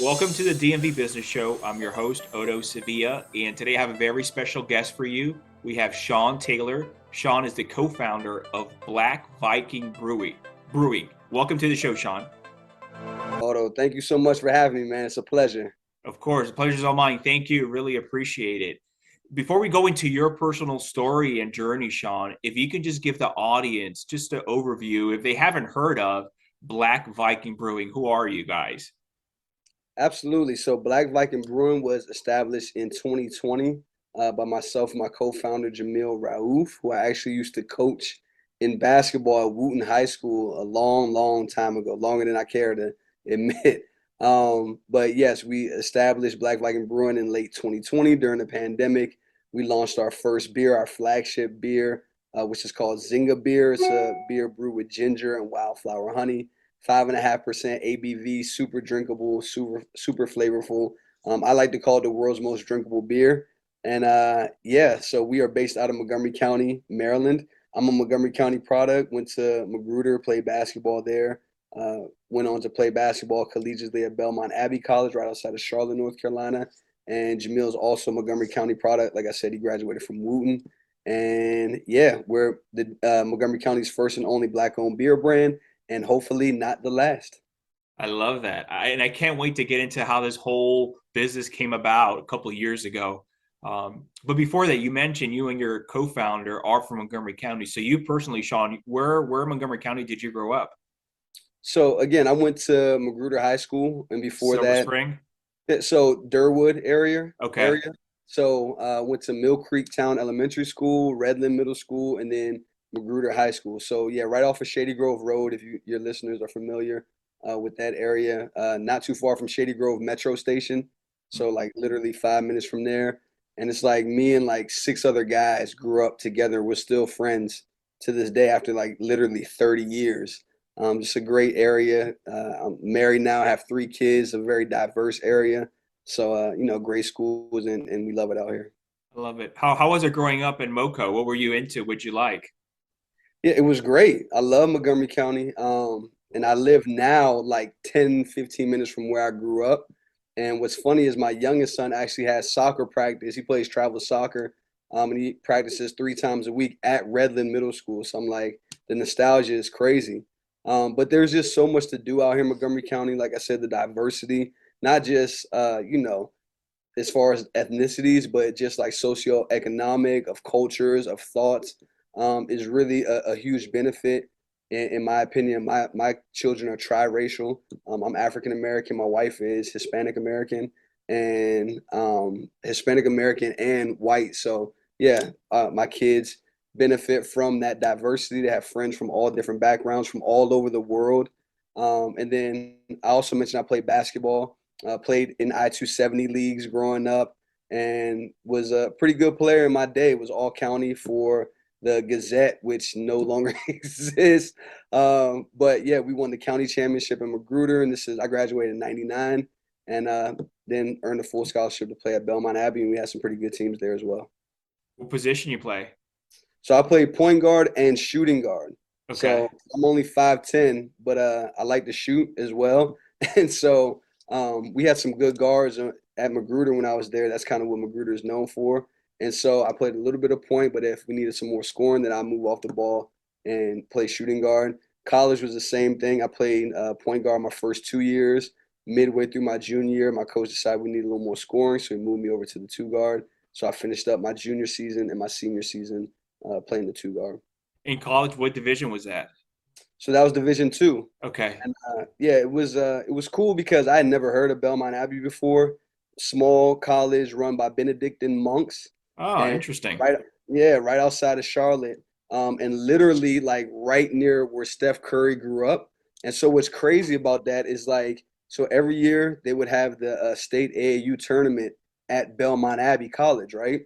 Welcome to the DMV Business Show. I'm your host, Otto Sevilla, and today I have a very special guest for you. We have Shaun Taylor. Shaun is the co-founder of Black Viking Brewing. Welcome to the show, Shaun. Otto, thank you so much for having me, man. It's a pleasure. Of course, the pleasure's all mine. Thank you. Really appreciate it. Before we go into your personal story and journey, Shaun, if you could just give the audience just an overview, if they haven't heard of Black Viking Brewing, who are you guys? Absolutely. So Black Viking Brewing was established in 2020 by myself and my co-founder, Jamil Raouf, who I actually used to coach in basketball at Wooten High School a long, long time ago, longer than I care to admit. But yes, we established Black Viking Brewing in late 2020 during the pandemic. We launched our first beer, our flagship beer, which is called Zinga Beer. It's a beer brewed with ginger and wildflower honey. 5.5% ABV, super drinkable, super flavorful. I like to call it the world's most drinkable beer. And yeah, so we are based out of Montgomery County, Maryland. I'm a Montgomery County product. Went to McGruder, played basketball there. Went on to play basketball collegiately at Belmont Abbey College, right outside of Charlotte, North Carolina. And Jamil's also a Montgomery County product. Like I said, he graduated from Wooten. And yeah, we're the Montgomery County's first and only Black-owned beer brand, and hopefully not the last. I love that. And I can't wait to get into how this whole business came about a couple of years ago. But before that, you mentioned you and your co-founder are from Montgomery County. So you personally, Shaun, where in Montgomery County did you grow up? So again, I went to McGruder High School, and before Silver that, Spring? so Durwood Okay. area. So went to Mill Creek Town Elementary School, Redland Middle School, and then McGruder High School. So yeah, right off of Shady Grove Road, if your listeners are familiar with that area, not too far from Shady Grove Metro Station. So like literally 5 minutes from there. And it's like me and like six other guys grew up together. We're still friends to this day after like literally 30 years. Just a great area. I'm married now, have three kids, a very diverse area. So, great schools, and we love it out here. I love it. How was it growing up in Moco? What were you into? What'd you like? Yeah, it was great. I love Montgomery County. And I live now like 10, 15 minutes from where I grew up. And what's funny is my youngest son actually has soccer practice. He plays travel soccer, and he practices 3 times a week at Redland Middle School. So I'm like, the nostalgia is crazy. But there's just so much to do out here in Montgomery County. Like I said, the diversity, not just as far as ethnicities, but just like socioeconomic, of cultures, of thoughts, is really a huge benefit. In my opinion, my children are triracial. I'm African American. My wife is Hispanic American, and Hispanic American and white. So yeah, my kids benefit from that diversity. They have friends from all different backgrounds, from all over the world. And then I also mentioned I played basketball. Played in I-270 leagues growing up, and was a pretty good player in my day. Was all county for the Gazette, which no longer exists. But yeah, we won the county championship in Magruder, and I graduated in '99, and then earned a full scholarship to play at Belmont Abbey, and we had some pretty good teams there as well. What position you play? So I played point guard and shooting guard. Okay. So I'm only 5'10", but I like to shoot as well. And so we had some good guards at Magruder when I was there. That's kind of what Magruder is known for. And so I played a little bit of point, but if we needed some more scoring, then I move off the ball and play shooting guard. College was the same thing. I played point guard my first 2 years. Midway through my junior year, my coach decided we needed a little more scoring, so he moved me over to the two guard. So I finished up my junior season and my senior season playing the two guard. In college, what division was that? So that was Division two, Okay. and yeah, it was cool because I had never heard of Belmont Abbey before. Small college run by Benedictine monks, Oh, and interesting. right, yeah, right outside of Charlotte, and literally like right near where Steph Curry grew up. And so what's crazy about that is like, so every year they would have the state AAU tournament at Belmont Abbey College, right?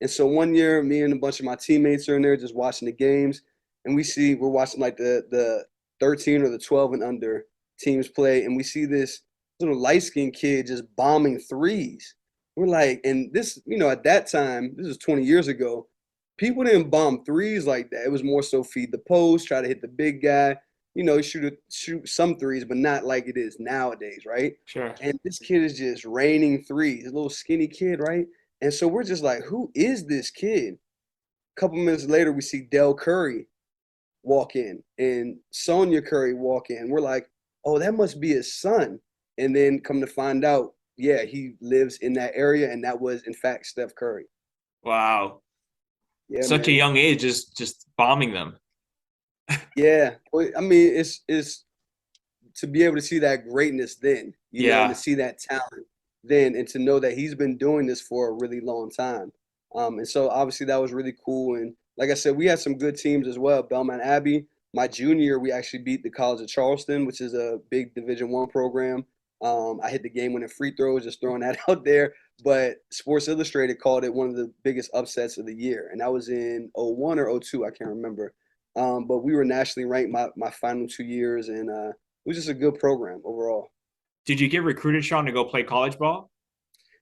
And so one year, me and a bunch of my teammates are in there just watching the games, and we're watching like the 13 or the 12 and under teams play, and we see this little light skinned kid just bombing threes. We're like, and this, at that time, this was 20 years ago, people didn't bomb threes like that. It was more so feed the post, try to hit the big guy. shoot some threes, but not like it is nowadays, right? Sure. And this kid is just raining threes, a little skinny kid, right? And so we're just like, who is this kid? A couple minutes later, we see Del Curry walk in and Sonia Curry walk in. We're like, oh, that must be his son. And then come to find out, yeah, he lives in that area, and that was in fact Steph Curry. Wow. Yeah, Such a man. young age, just bombing them. Yeah. Well, I mean, it's to be able to see that greatness then, and to Yeah. see that talent then, and to know that he's been doing this for a really long time. And so obviously that was really cool. And like I said, we had some good teams as well. Belmont Abbey, my junior year, we actually beat the College of Charleston, which is a big Division I program. I hit the game-winning free throws, just throwing that out there. But Sports Illustrated called it one of the biggest upsets of the year, and that was in '01 or '02, I can't remember. But we were nationally ranked my final 2 years, and it was just a good program overall. Did you get recruited, Sean, to go play college ball?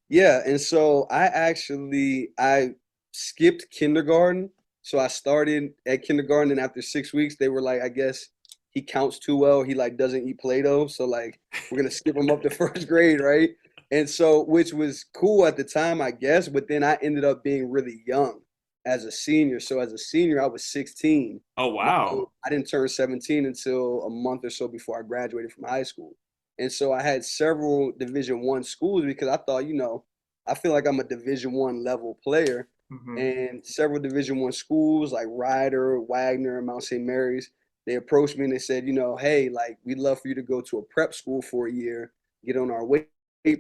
Yeah, and so I skipped kindergarten. So I started at kindergarten, and after 6 weeks, they were like, I guess he counts too well. He like doesn't eat Play-Doh, so like we're gonna skip him up to first grade, right? And so, which was cool at the time, I guess. But then I ended up being really young as a senior. So as a senior, I was 16. Oh, wow. I didn't turn 17 until a month or so before I graduated from high school. And so I had several Division I schools because I thought, I feel like I'm a Division I level player. Hmm. And several Division I schools like Ryder, Wagner, and Mount St. Mary's, they approached me and they said, hey, like we'd love for you to go to a prep school for a year, get on our weight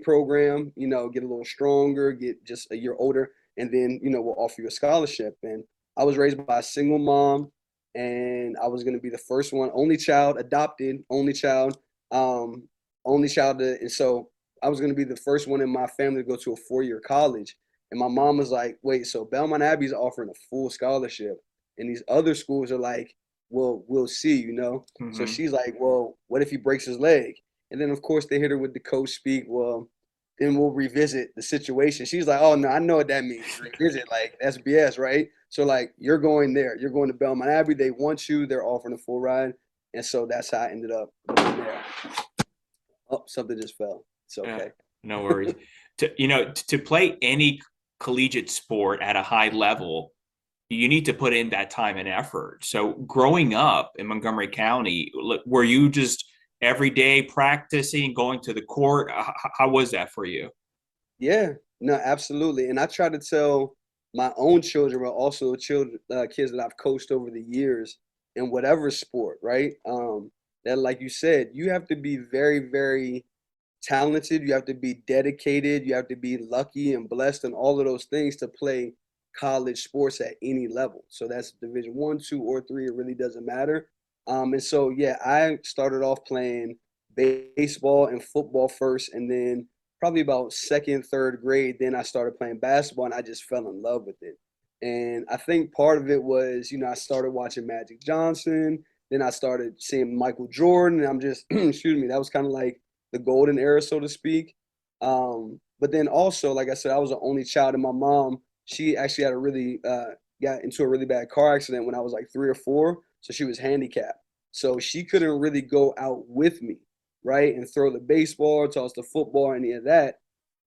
program, get a little stronger, get just a year older, and then, we'll offer you a scholarship. And I was raised by a single mom, and I was going to be the first one, only child, adopted, um, only child. And so I was going to be the first one in my family to go to a 4-year college. And my mom was like, wait, so Belmont Abbey's offering a full scholarship. And these other schools are like, well, we'll see. So Hmm. she's like, well, what if he breaks his leg? And then, of course, they hit her with the coach speak. Well, then we'll revisit the situation. She's like, oh, no, I know what that means. Revisit. Like, that's BS, right? So, like, you're going there. You're going to Belmont Abbey. They want you. They're offering a full ride. And so that's how I ended up going there. Oh, something just fell. It's Yeah, okay. no worries. To play any collegiate sport at a high level, you need to put in that time and effort. So growing up in Montgomery County, were you just every day practicing, going to the court? How was that for you? Yeah, no, absolutely. And I try to tell my own children, but also children, kids that I've coached over the years in whatever sport, right? That, like you said, you have to be very, very talented. You have to be dedicated. You have to be lucky and blessed and all of those things to play college sports at any level. So that's Division I, two, or three. It really doesn't matter. And so, yeah, I started off playing baseball and football first, and then probably about second, third grade, then I started playing basketball, and I just fell in love with it. And I think part of it was, I started watching Magic Johnson. Then I started seeing Michael Jordan, and I'm just, excuse me, that was kind of like the golden era, so to speak. But then also, like I said, I was the only child, and my mom, she actually had a really got into a really bad car accident when I was like 3 or 4, so she was handicapped. So she couldn't really go out with me, right, and throw the baseball, toss the football, any of that.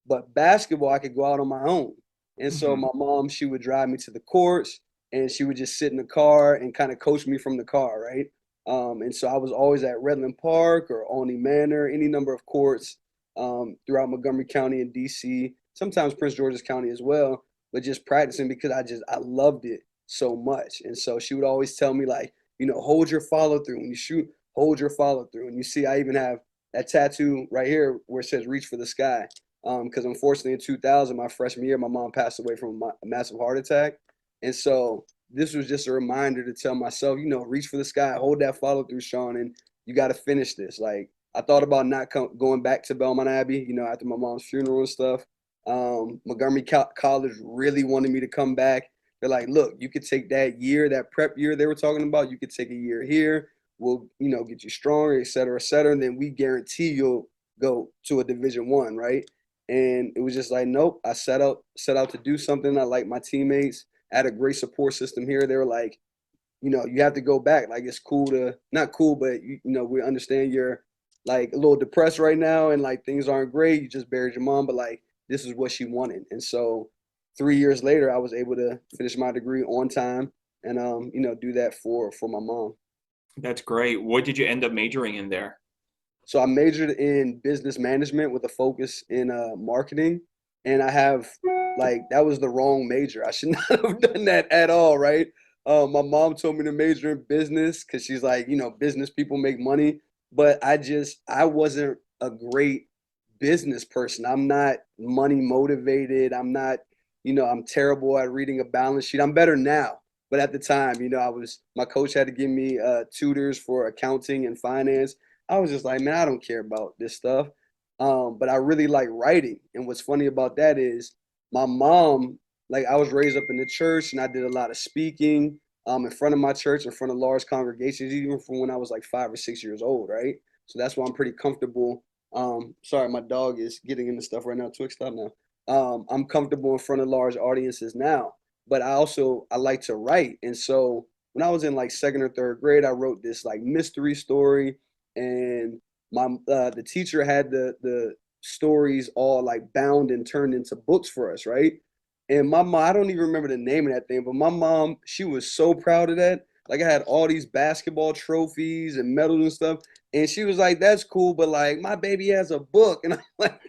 But basketball, I could go out on my own. And so Hmm. my mom, she would drive me to the courts, and she would just sit in the car and kind of coach me from the car, right? And so I was always at Redland Park or Olney Manor, any number of courts throughout Montgomery County and DC, sometimes Prince George's County as well, but just practicing because I loved it so much. And so she would always tell me like, hold your follow through when you shoot, hold your follow through. And you see, I even have that tattoo right here where it says "Reach for the Sky." Because unfortunately, in 2000, my freshman year, my mom passed away from a massive heart attack, and so this was just a reminder to tell myself, reach for the sky, hold that follow through, Sean, and you got to finish this. Like I thought about not going back to Belmont Abbey, after my mom's funeral and stuff. Montgomery College really wanted me to come back. They're like, look, you could take that year, that prep year they were talking about. You could take a year here. We'll, get you stronger, et cetera, et cetera. And then we guarantee you'll go to a Division I, right? And it was just like, nope. I set out to do something. I like my teammates. I had a great support system here. They were like, you have to go back. Like it's cool to not cool, but we understand you're like a little depressed right now and like things aren't great. You just buried your mom, but like this is what she wanted. And so 3 years later, I was able to finish my degree on time and do that for my mom. That's great. What did you end up majoring in there? So I majored in business management with a focus in marketing, and I have like that was the wrong major. I should not have done that at all, right? My mom told me to major in business because she's like, business people make money, but I wasn't a great business person. I'm not money motivated. I'm not, I'm terrible at reading a balance sheet. I'm better now, but at the time, my coach had to give me tutors for accounting and finance. I was just like, man, I don't care about this stuff. But I really like writing. And what's funny about that is my mom, like I was raised up in the church and I did a lot of speaking in front of my church, in front of large congregations, even from when I was like 5 or 6 years old, right? So that's why I'm pretty comfortable. Sorry, my dog is getting into stuff right now. Twix, stop now. I'm comfortable in front of large audiences now, but I like to write. And so when I was in like second or third grade, I wrote this like mystery story and the teacher had the stories all like bound and turned into books for us, right? And my mom, I don't even remember the name of that thing, but my mom, she was so proud of that. Like I had all these basketball trophies and medals and stuff, and she was like, "That's cool, but like my baby has a book," and I'm like,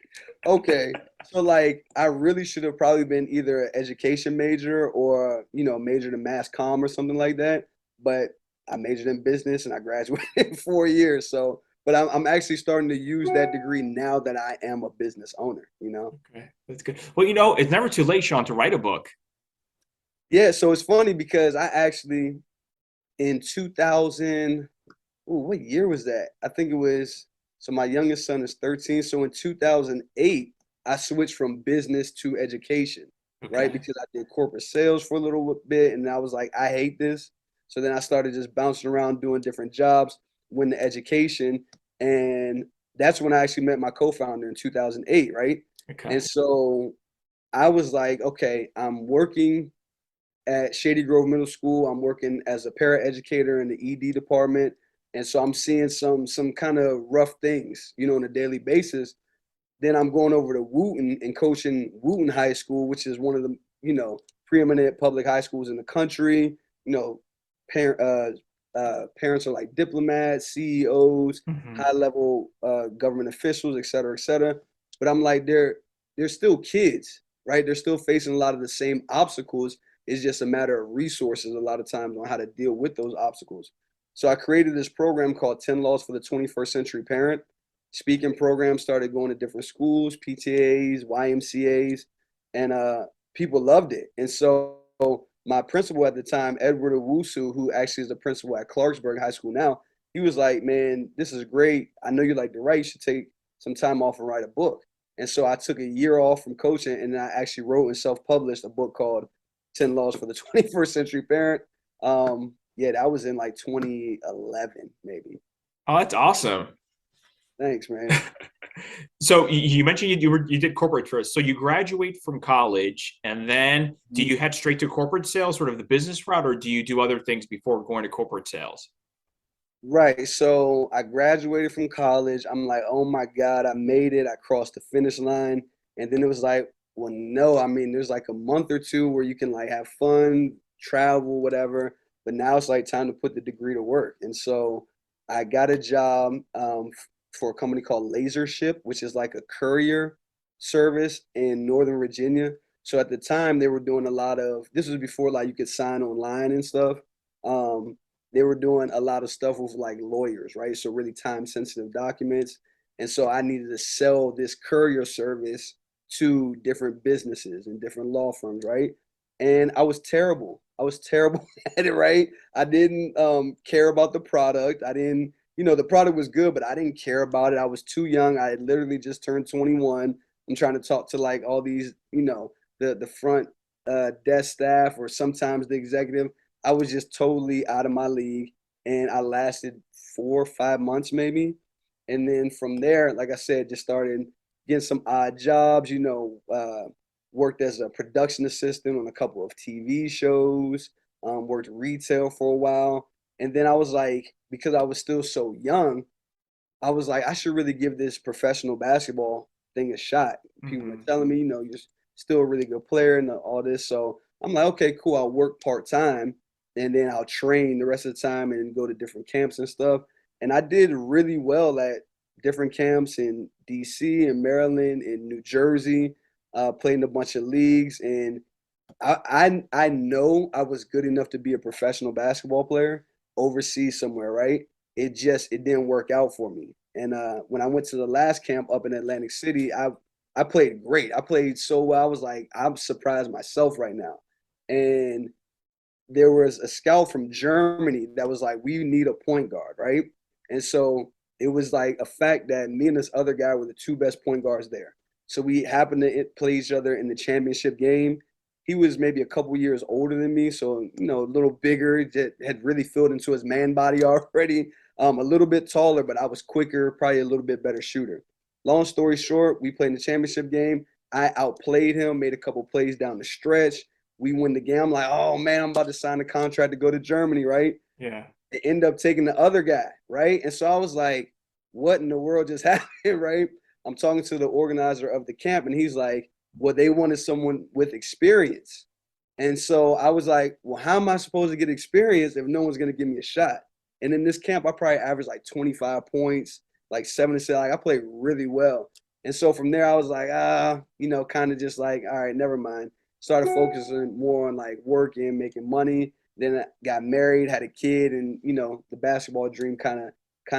"Okay." So like I really should have probably been either an education major or majored in mass comm or something like that. But I majored in business and I graduated in 4 years. So, but I'm actually starting to use that degree now that I am a business owner, Okay, that's good. Well, it's never too late, Sean, to write a book. Yeah, so it's funny because I actually in 2000, ooh, what year was that? I think it was, so my youngest son is 13. So in 2008, I switched from business to education, right? Okay. Because I did corporate sales for a little bit and I was like, I hate this. So then I started just bouncing around doing different jobs, went to education. And that's when I actually met my co-founder in 2008, right? And Okay. so I was like, okay, I'm working at Shady Grove Middle School. I'm working as a paraeducator in the ED department, and so I'm seeing some kind of rough things, on a daily basis. Then I'm going over to Wooten and coaching Wooten High School, which is one of the preeminent public high schools in the country. You know, parent parents are like diplomats, CEOs, Hmm. high level government officials, et cetera, et cetera. But I'm like, they're still kids, right? They're still facing a lot of the same obstacles. It's just a matter of resources a lot of times on how to deal with those obstacles. So I created this program called 10 Laws for the 21st Century Parent. Speaking program, started going to different schools, PTAs, YMCAs, and people loved it. And so my principal at the time, Edward Owusu, who actually is the principal at Clarksburg High School now, he was like, man, this is great. I know you like to write. You should take some time off and write a book. And so I took a year off from coaching and I actually wrote and self-published a book called 10 Laws for the 21st Century Parent. Yeah, that was in like 2011, maybe. Oh, that's awesome. Thanks, man. So you mentioned you did corporate first. So you graduate from college, and then do you head straight to corporate sales, sort of the business route, or do you do other things before going to corporate sales? Right. So I graduated from college. I'm like, oh my God, I made it. I crossed the finish line. And then it was like, well, no, I mean, there's like a month or two where you can like have fun, travel, whatever. But now it's like time to put the degree to work. And so I got a job for a company called Lasership, which is like a courier service in Northern Virginia. So at the time, they were doing a lot of, this was before like you could sign online and stuff. Um, they were doing a lot of stuff with like lawyers, right? So really time sensitive documents. And so I needed to sell this courier service to different businesses and different law firms, right? And I was terrible. I was terrible at it, right? I didn't care about the product. I didn't, the product was good, but I didn't care about it. I was too young. I had literally just turned 21. I'm trying to talk to like all these, the front desk staff or sometimes the executive. I was just totally out of my league, and I lasted 4 or 5 months maybe, and then from there, like I said, just started getting some odd jobs. Worked as a production assistant on a couple of TV shows. worked retail for a while. And then I was like, because I was still so young, I was like, I should really give this professional basketball thing a shot. People were Hmm. telling me, you're still a really good player and all this. So I'm like, okay, cool. I'll work part time and then I'll train the rest of the time and go to different camps and stuff. And I did really well at different camps in DC and Maryland and New Jersey, played in a bunch of leagues. And I know I was good enough to be a professional basketball player overseas somewhere, right? It didn't work out for me. And when I went to the last camp up in Atlantic City, I played great. I played so well. I was like, I'm surprised myself right now. And there was a scout from Germany that was like, we need a point guard, right? And so it was like a fact that me and this other guy were the two best point guards there. So we happened to play each other in the championship game. He was maybe a couple years older than me, so a little bigger, had really filled into his man body already. A little bit taller, but I was quicker, probably a little bit better shooter. Long story short, we played in the championship game. I outplayed him, made a couple plays down the stretch. We win the game. I'm like, oh man, I'm about to sign a contract to go to Germany, right? Yeah. They end up taking the other guy, right? And so I was like, what in the world just happened, right? I'm talking to the organizer of the camp, and he's like, well, they wanted someone with experience. And so I was like, well, how am I supposed to get experience if no one's going to give me a shot? And in this camp, I probably averaged like 25 points, like 7 to 7. Like I played really well. And so from there, I was like, kind of just like, all right, never mind. Started focusing more on like working, making money. Then I got married, had a kid, and the basketball dream kind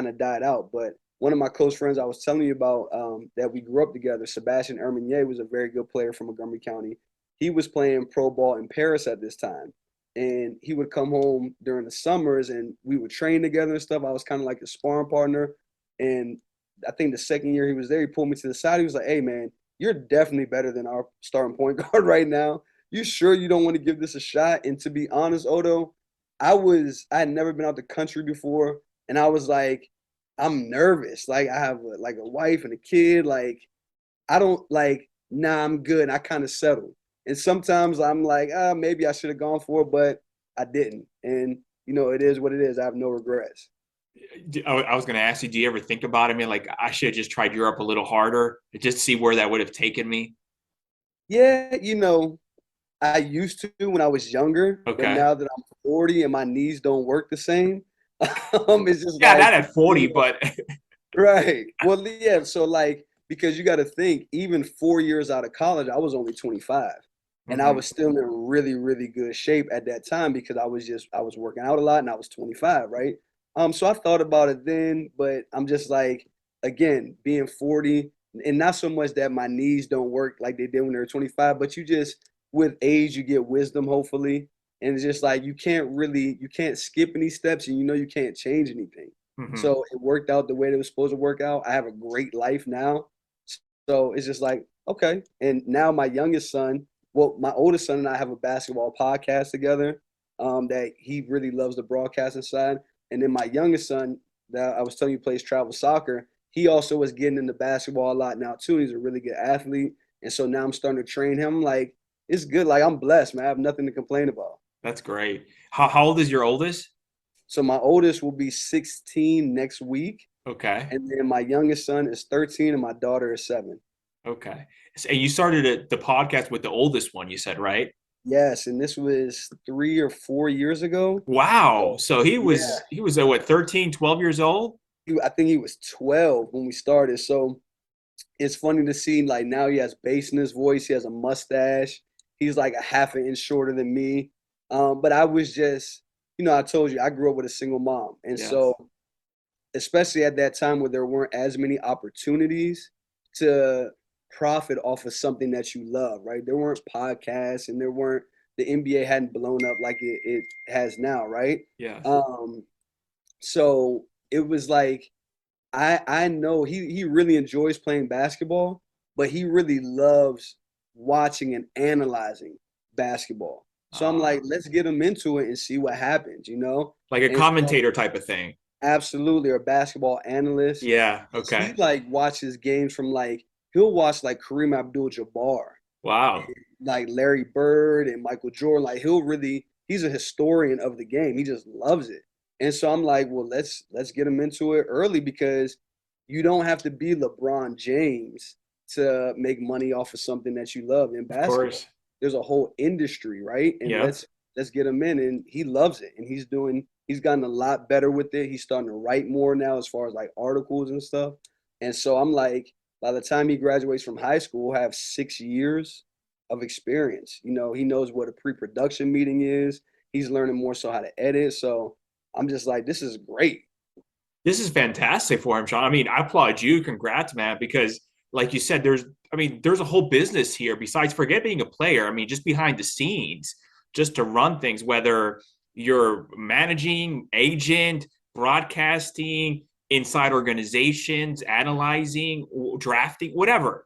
of died out. But one of my close friends I was telling you about that we grew up together, Sebastian Erminier, was a very good player from Montgomery County. He was playing pro ball in Paris at this time. And he would come home during the summers and we would train together and stuff. I was kind of like a sparring partner. And I think the second year he was there, he pulled me to the side. He was like, hey, man, you're definitely better than our starting point guard right now. You sure you don't want to give this a shot? And to be honest, Odo, I had never been out the country before. And I was like, I'm nervous. Like I have a wife and a kid. Like I don't like, nah, I'm good. I kind of settled. And sometimes I'm like, maybe I should have gone for it, but I didn't. And it is what it is. I have no regrets. I was going to ask you, do you ever think about it? I mean, like, I should have just tried Europe a little harder to just see where that would have taken me. Yeah, I used to when I was younger, but Okay. now that I'm 40 and my knees don't work the same, it's just Yeah, not like, at 40, but right. Well, yeah. So like, because you got to think, even 4 years out of college, I was only 25, and I Mhm. was still in really, really good shape at that time because I was working out a lot and I was 25, right? So I thought about it then, but I'm just like, again, being 40, and not so much that my knees don't work like they did when they were 25, but you just with age you get wisdom, hopefully, and it's just like you can't skip any steps, and you can't change anything. Mhm. So it worked out the way it was supposed to work out. I have a great life now. So it's just like, okay. And now my youngest son, well, my oldest son and I have a basketball podcast together that he really loves the broadcasting side. And then my youngest son that I was telling you plays travel soccer, he also was getting into basketball a lot now too. He's a really good athlete. And so now I'm starting to train him. Like, it's good. Like, I'm blessed, man. I have nothing to complain about. That's great. How old is your oldest? So my oldest will be 16 next week. Okay. And then my youngest son is 13 and my daughter is 7. Okay. And you started the podcast with the oldest one, you said, right? Yes, and this was 3 or 4 years ago. Wow. So So he yeah, was he was what, 13, 12 years old? I think he was 12 when we started. So it's funny to see like now he has bass in his voice. He has a mustache. He's like a half an inch shorter than me. But I was just, I told you I grew up with a single mom, and Yes. so especially at that time where there weren't as many opportunities to profit off of something that you love, right? There weren't podcasts and there weren't the NBA hadn't blown up like it has now, right? Yes. Um, so it was like I know he really enjoys playing basketball, but he really loves watching and analyzing basketball. So I'm like, let's get him into it and see what happens. Like a And so commentator type of thing. absolutely, or basketball analyst. Yeah. He Okay. like watches games from like he'll watch like Kareem Abdul-Jabbar, Wow. like Larry Bird and Michael Jordan. Like he'll really he's a historian of the game. He just loves it. And so I'm like, well, let's get him into it early because you don't have to be LeBron James to make money off of something that you love in Of basketball. course. There's a whole industry, right? And Yeah. let's get him in, and he loves it, and he's gotten a lot better with it. He's starting to write more now as far as like articles and stuff. And so I'm like, by the time he graduates from high school, he'll have 6 years of experience. He knows what a pre-production meeting is. He's learning more so how to edit. So I'm just like, this is great. This is fantastic for him, Shaun. I mean, I applaud you. Congrats, man, because like you said, there's a whole business here besides forget being a player. I mean, just behind the scenes, just to run things, whether you're managing, agent, broadcasting, inside organizations, analyzing, drafting, whatever,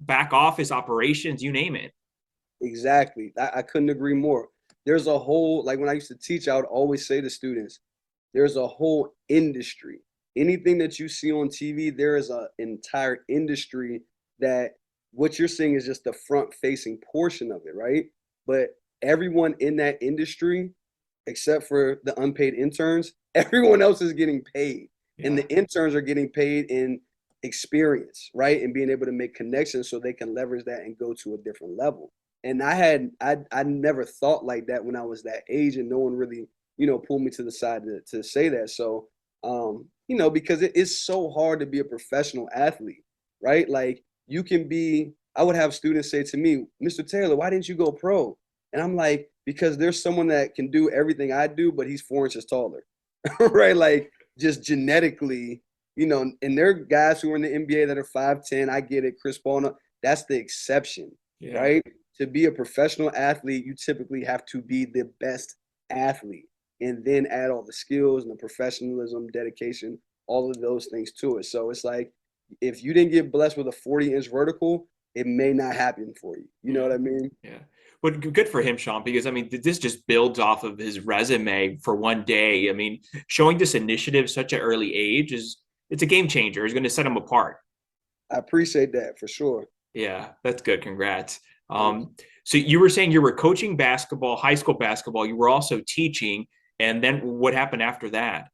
back office operations, you name it. Exactly. I couldn't agree more. There's a whole, like when I used to teach, I would always say to students, there's a whole industry. Anything that you see on TV, there is an entire industry that what you're seeing is just the front facing portion of it, right? But everyone in that industry, except for the unpaid interns, everyone else is getting paid. And Yeah. the interns are getting paid in experience, right? And being able to make connections so they can leverage that and go to a different level. And I never thought like that when I was that age, and no one really, pulled me to the side to say that. So because it is so hard to be a professional athlete, right? Like I would have students say to me, Mr. Taylor, why didn't you go pro? And I'm like, because there's someone that can do everything I do, but he's 4 inches taller, right? Like just genetically, and there are guys who are in the NBA that are 5'10". I get it, Chris Paul. That's the exception, Yeah. right? To be a professional athlete, you typically have to be the best athlete and then add all the skills and the professionalism, dedication, all of those things to it. So it's like if you didn't get blessed with a 40-inch vertical, it may not happen for you. You know Yeah. what I mean? Yeah. But good for him, Shaun, because I mean, this just builds off of his resume for one day. I mean, showing this initiative such an early age it's a game changer. It's going to set him apart. I appreciate that for sure. Yeah, that's good. Congrats. Thank you. So you were saying you were coaching basketball, high school basketball. You were also teaching, and then what happened after that?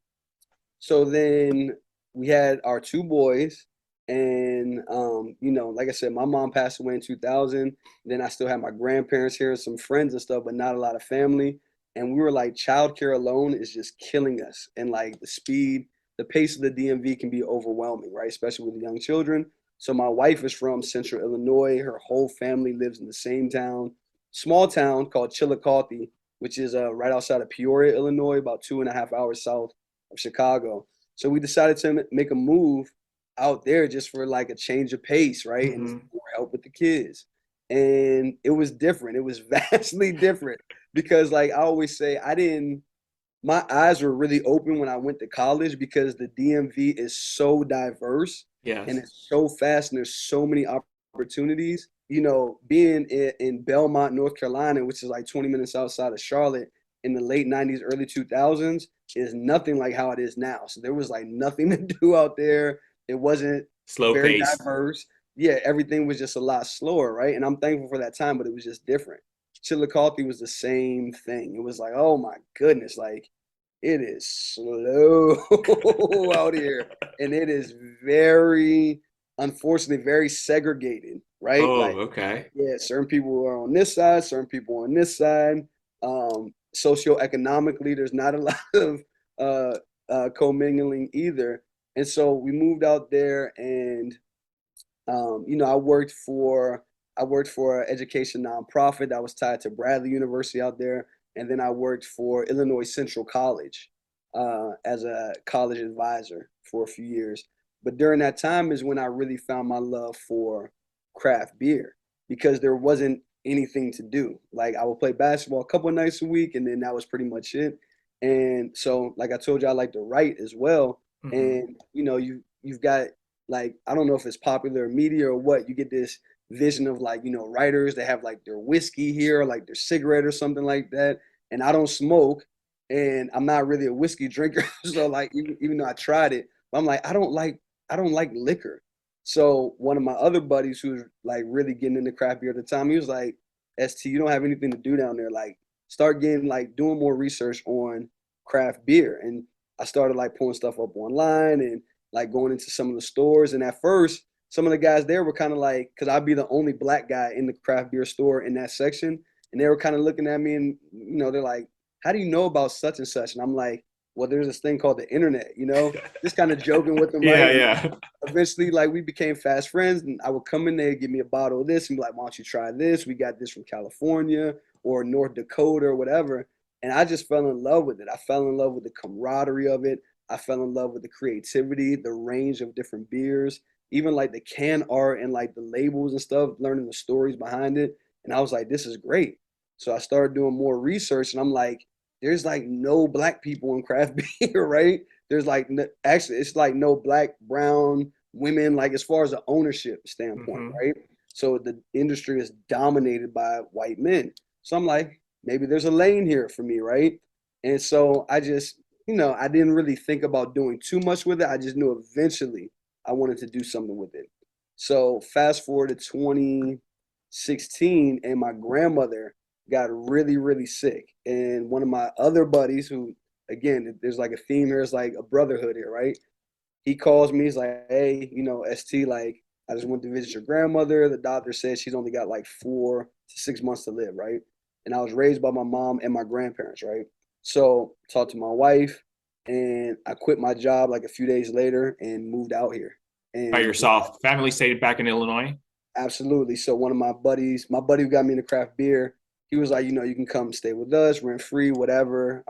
So then we had our two boys, and like I said, my mom passed away in 2000. Then I still had my grandparents here, some friends and stuff, but not a lot of family. And we were like, childcare alone is just killing us, and like the pace of the DMV can be overwhelming, right? Especially with young children. So my wife is from Central Illinois. Her whole family lives in the same town, small town called Chillicothe, which is right outside of Peoria, Illinois, about 2.5 hours south of Chicago. So we decided to make a move out there just for like a change of pace, right? And Mm-hmm. more help with the kids. And it was different. It was vastly different because, like I always say, my eyes were really open when I went to college because the DMV is so diverse and Yes. it's so fast and there's so many opportunities. Being in Belmont, North Carolina, which is like 20 minutes outside of Charlotte in the late 90s, early 2000s, is nothing like how it is now. So there was like nothing to do out there. It wasn't Slow very pace. diverse. Yeah, everything was just a lot slower, right? And I'm thankful for that time, but it was just different. Chillicothe was the same thing. It was like, oh my goodness, like it is slow out here. And it is very, unfortunately, very segregated, right? Oh, Like, okay. yeah, certain people are on this side, certain people on this side. Socioeconomically, there's not a lot of commingling either. And so we moved out there, and I worked for an education nonprofit that was tied to Bradley University out there, and then I worked for Illinois Central College as a college advisor for a few years. But during that time is when I really found my love for craft beer because there wasn't anything to do. Like I would play basketball a couple of nights a week, and then that was pretty much it. And so, like I told you, I like to write as well. Mm-hmm. And you've got, like, I don't know if it's popular media or what, you get this vision of like, writers that have like their whiskey here or like their cigarette or something like that. And I don't smoke and I'm not really a whiskey drinker. So like even though I tried it, but I'm like, I don't like liquor. So one of my other buddies who was like really getting into craft beer at the time, he was like, ST, you don't have anything to do down there. Like start getting like doing more research on craft beer. And I started like pulling stuff up online and like going into some of the stores. And at first, some of the guys there were kind of like, because I'd be the only black guy in the craft beer store in that section. And they were kind of looking at me and, they're like, how do you know about such and such? And I'm like, well, there's this thing called the internet, just kind of joking with them, right? Yeah, And yeah. eventually, like, we became fast friends, and I would come in there, give me a bottle of this, and be like, why don't you try this? We got this from California or North Dakota or whatever. And I just fell in love with it. I fell in love with the camaraderie of it. I fell in love with the creativity, the range of different beers, even like the can art and like the labels and stuff, learning the stories behind it. And I was like, this is great. So I started doing more research, and I'm like, there's like no black people in craft beer, right? There's like actually it's like no black, brown women, like as far as the ownership standpoint, Hmm. right? So the industry is dominated by white men. So I'm like, maybe there's a lane here for me, right? And so I just, I didn't really think about doing too much with it. I just knew eventually I wanted to do something with it. So fast forward to 2016, and my grandmother got really, really sick. And one of my other buddies, who, again, there's like a theme here, it's like a brotherhood here, right? He calls me, he's like, hey, ST, like, I just went to visit your grandmother. The doctor said she's only got like 4 to 6 months to live, right? And I was raised by my mom and my grandparents, right? So talked to my wife, and I quit my job like a few days later and moved out here. By And yourself. Family stayed back in Illinois. absolutely. So one of my buddies, my buddy who got me into craft beer, he was like, you can come stay with us, rent free, whatever.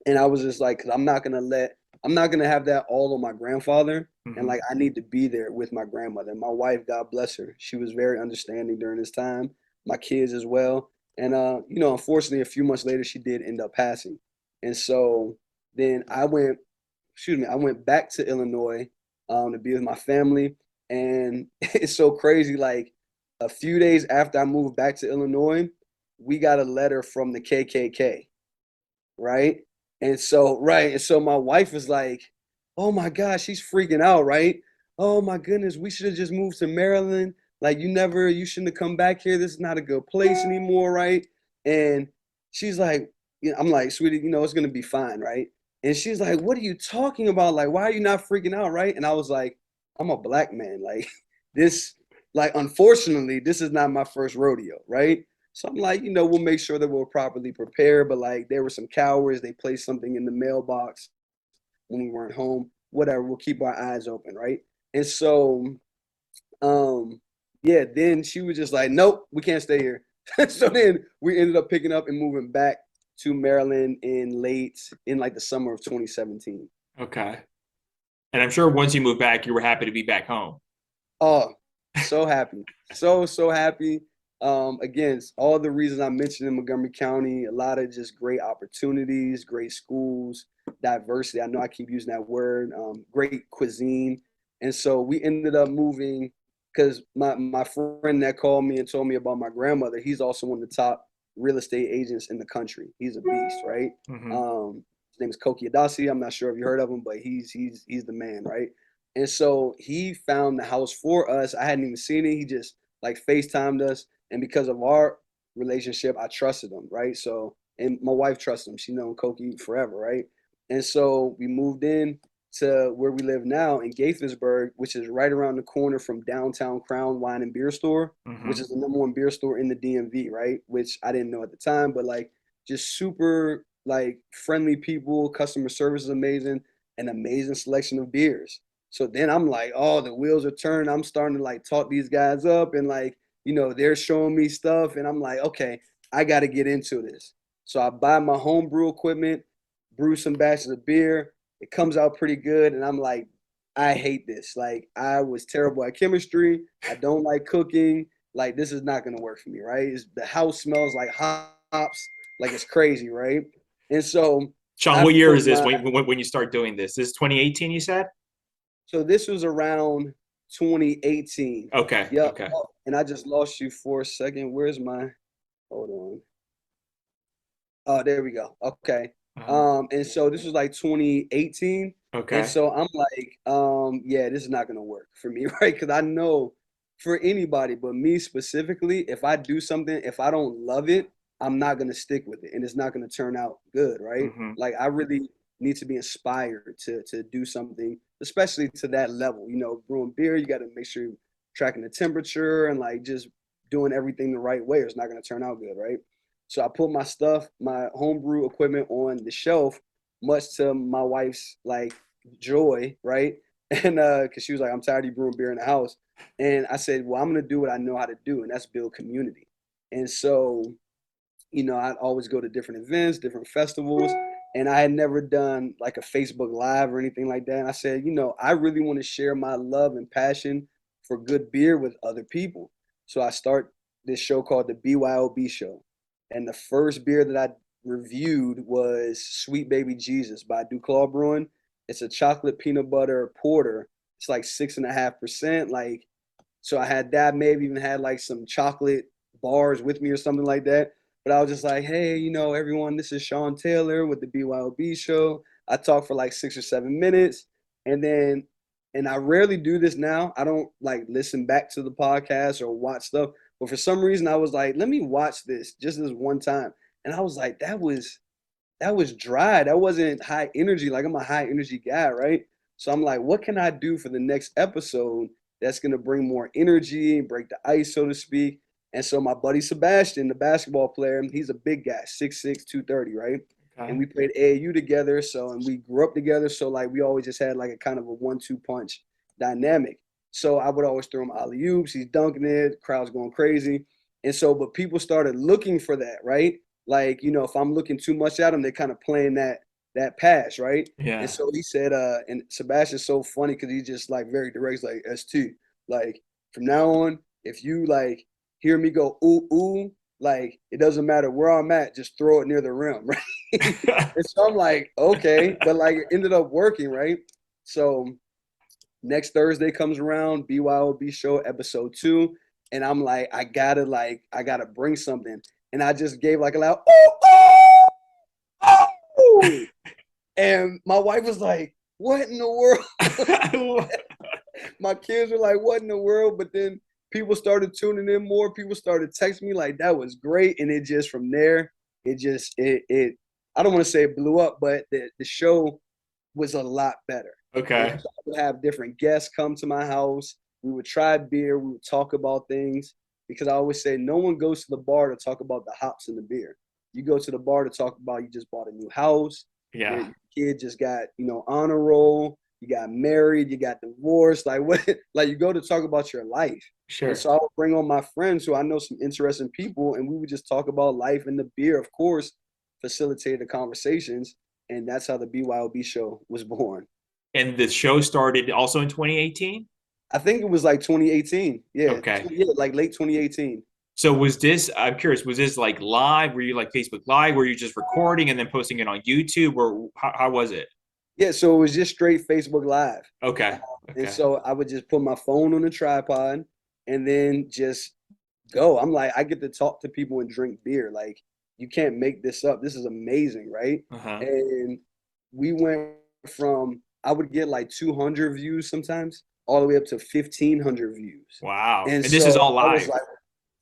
And I was just like, because I'm not gonna have that all on my grandfather, and Hmm. like I need to be there with my grandmother. My wife, God bless her, she was very understanding during this time. My kids as well, and unfortunately, a few months later, she did end up passing, and so then I went back to Illinois to be with my family, and it's so crazy. Like a few days after I moved back to Illinois, we got a letter from the KKK, right? And so my wife was like, "Oh my gosh, she's freaking out, right? Oh my goodness, we should have just moved to Maryland. Like you shouldn't have come back here. This is not a good place anymore, right?" And she's like, I'm like, "Sweetie, it's gonna be fine, right?" And she's like, "What are you talking about? Like, why are you not freaking out, right?" And I was like, "I'm a black man. Like this, like unfortunately, this is not my first rodeo, right?" So I'm like, we'll make sure that we're properly prepared. But like, there were some cowards. They placed something in the mailbox when we weren't home. Whatever. We'll keep our eyes open, right? And so, yeah. Then she was just like, "Nope, we can't stay here." So then we ended up picking up and moving back to Maryland in like the summer of 2017. Okay. And I'm sure once you moved back, you were happy to be back home. Oh, so happy. So happy. Again, all the reasons I mentioned in Montgomery County, a lot of just great opportunities, great schools, diversity. I know I keep using that word, great cuisine. And so we ended up moving because my friend that called me and told me about my grandmother, he's also one of the top real estate agents in the country. He's a beast, right? Hmm. His name is Koki Adasi. I'm not sure if you heard of him, but he's the man, right? And so he found the house for us. I hadn't even seen it. He just like FaceTimed us. And because of our relationship, I trusted him, right? So, and my wife trusts him. She known Koki forever, right? And so we moved in to where we live now in Gaithersburg, which is right around the corner from downtown Crown Wine and Beer Store, which Hmm. is the number one beer store in the DMV, right? Which I didn't know at the time, but like just super like friendly people, customer service is amazing, an amazing selection of beers. So then I'm like, oh, the wheels are turning. I'm starting to like talk these guys up, and like, they're showing me stuff, and I'm like, okay, I got to get into this. So I buy my home brew equipment, brew some batches of beer. It comes out pretty good, and I'm like, I hate this. Like I was terrible at chemistry. I don't like cooking. Like this is not gonna work for me, right? The house smells like hops, like it's crazy, right? And so Shaun, I what year put is this my when you start doing this? This is 2018, you said? So this was around 2018. Okay. Yep. Okay. Oh, and I just lost you for a second. Where's my? Hold on. Oh, there we go. Okay. Uh, And so this was like 2018. And okay. so I'm like, yeah, this is not gonna work for me, right? Because I know for anybody, but me specifically, if I do something, if I don't love it, I'm not going to stick with it and it's not going to turn out good, right? Hmm. Like I really need to be inspired to do something, especially to that level. You know, brewing beer, you got to make sure you're tracking the temperature and like just doing everything the right way or it's not going to turn out good, right? So I put my stuff, my homebrew equipment on the shelf, much to my wife's like joy, right? And because she was like, I'm tired of you brewing beer in the house. And I said, well, I'm gonna do what I know how to do, and that's build community. And so, you know, I'd always go to different events, different festivals, and I had never done like a Facebook Live or anything like that. And I said, you know, I really want to share my love and passion for good beer with other people. So I start this show called the BYOB Show. And the first beer that I reviewed was Sweet Baby Jesus by Duclaw Brewing. It's a chocolate peanut butter porter. It's like 6.5%. Like, so I had that, maybe even had like some chocolate bars with me or something like that. But I was just like, hey, you know, everyone, this is Shaun Taylor with the BYOB show. I talked for like 6 or 7 minutes. And then, and I rarely do this now. I don't like listen back to the podcast or watch stuff. But for some reason, I was like, let me watch this just this one time. And I was like, that was dry. That wasn't high energy. Like I'm a high energy guy, right? So I'm like, what can I do for the next episode that's gonna bring more energy, break the ice, so to speak? And so my buddy Sebastian, the basketball player, he's a big guy, 6'6", 230, right? And Okay. we played AAU together. So and we grew up together. So like we always just had like a kind of a 1-2 punch dynamic. So I would always throw him alley oops. He's dunking it, crowd's going crazy. And so, but people started looking for that, right? Like, you know, if I'm looking too much at them, they're kind of playing that pass, right? And Yeah. so he said, and Sebastian's so funny because he's just like very direct, like ST. Like from now on, if you like hear me go ooh ooh, like it doesn't matter where I'm at, just throw it near the rim, right? And so I'm like, okay, but like it ended up working, right? So next Thursday comes around, BYOB show episode 2, and I'm like, I gotta bring something, and I just gave like a loud oh, and my wife was like, "What in the world?" My kids were like, "What in the world?" But then people started tuning in more. People started texting me like, "That was great," and it just from there, it just it. I don't want to say it blew up, but the show was a lot better. And Okay. so I would have different guests come to my house. We would try beer. We would talk about things because I always say no one goes to the bar to talk about the hops in the beer. You go to the bar to talk about you just bought a new house. Your Yeah. kid just got, you know, honor roll. You got married. You got divorced. Like what? Like you go to talk about your life. And Sure. so I would bring on my friends who I know some interesting people, and we would just talk about life and the beer, of course, facilitate the conversations. And that's how the BYOB show was born. And the show started also in 2018? I think it was like 2018. Yeah, Okay. yeah, like late 2018. So was this, I'm curious, was this like live? Were you like Facebook Live? Were you just recording and then posting it on YouTube? Or how was it? Yeah, so it was just straight Facebook Live. Okay. And Okay. so I would just put my phone on the tripod and then just go. I'm like, I get to talk to people and drink beer. Like, you can't make this up. This is amazing, right? Uh-huh. And we went from, I would get like 200 views sometimes, all the way up to 1,500 views. Wow. And And this is so all I was live. like,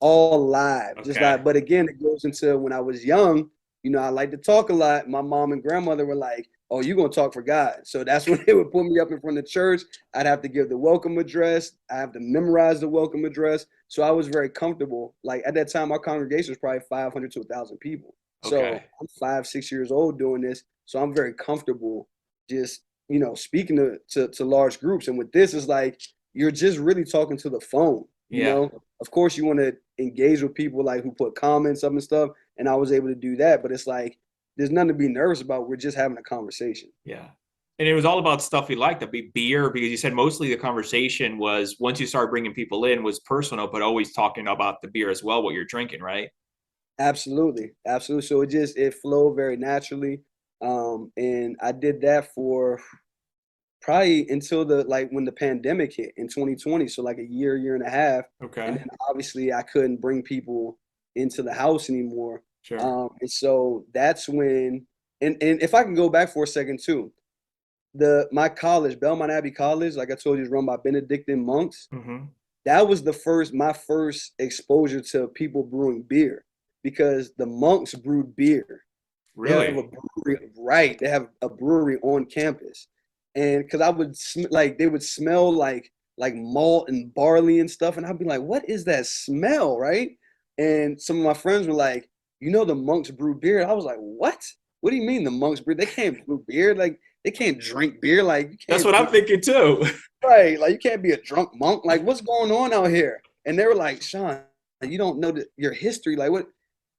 all live, just Okay. like, but again, it goes into when I was young, you know, I like to talk a lot. My mom and grandmother were like, oh, you're going to talk for God. So that's when they would put me up in front of the church. I'd have to give the welcome address. I have to memorize the welcome address. So I was very comfortable. Like at that time, our congregation was probably 500 to 1,000 people. So Okay. I'm 5, 6 years old doing this. So I'm very comfortable just, you know, speaking to large groups. And with this, it's like, you're just really talking to the phone, you Yeah. know? Of course, you want to engage with people like who put comments up and stuff. And I was able to do that. But it's like, there's nothing to be nervous about. We're just having a conversation. Yeah. And it was all about stuff you liked, the beer, because you said mostly the conversation was once you started bringing people in was personal, but always talking about the beer as well, what you're drinking, right? Absolutely. Absolutely. So it flowed very naturally. And I did that for probably until the like when the pandemic hit in 2020. So like a year and a half. And Okay. then obviously I couldn't bring people into the house anymore. Sure. And so that's when and if I can go back for a second too, my college, Belmont Abbey College, like I told you, is run by Benedictine monks. Hmm. That was my first exposure to people brewing beer. because the monks brewed beer. They have a Really? brewery, right? They have a brewery on campus, and because I would like they would smell like malt and barley and stuff, and I'd be like, "What is that smell?" Right? And some of my friends were like, "You know, the monks brew beer." I was like, "What? What do you mean the monks brew? They can't brew beer. Like they can't drink beer. Like you That's can't what be I'm thinking too. right. Like you can't be a drunk monk. Like what's going on out here?" And they were like, "Shaun, you don't know your history. Like what?"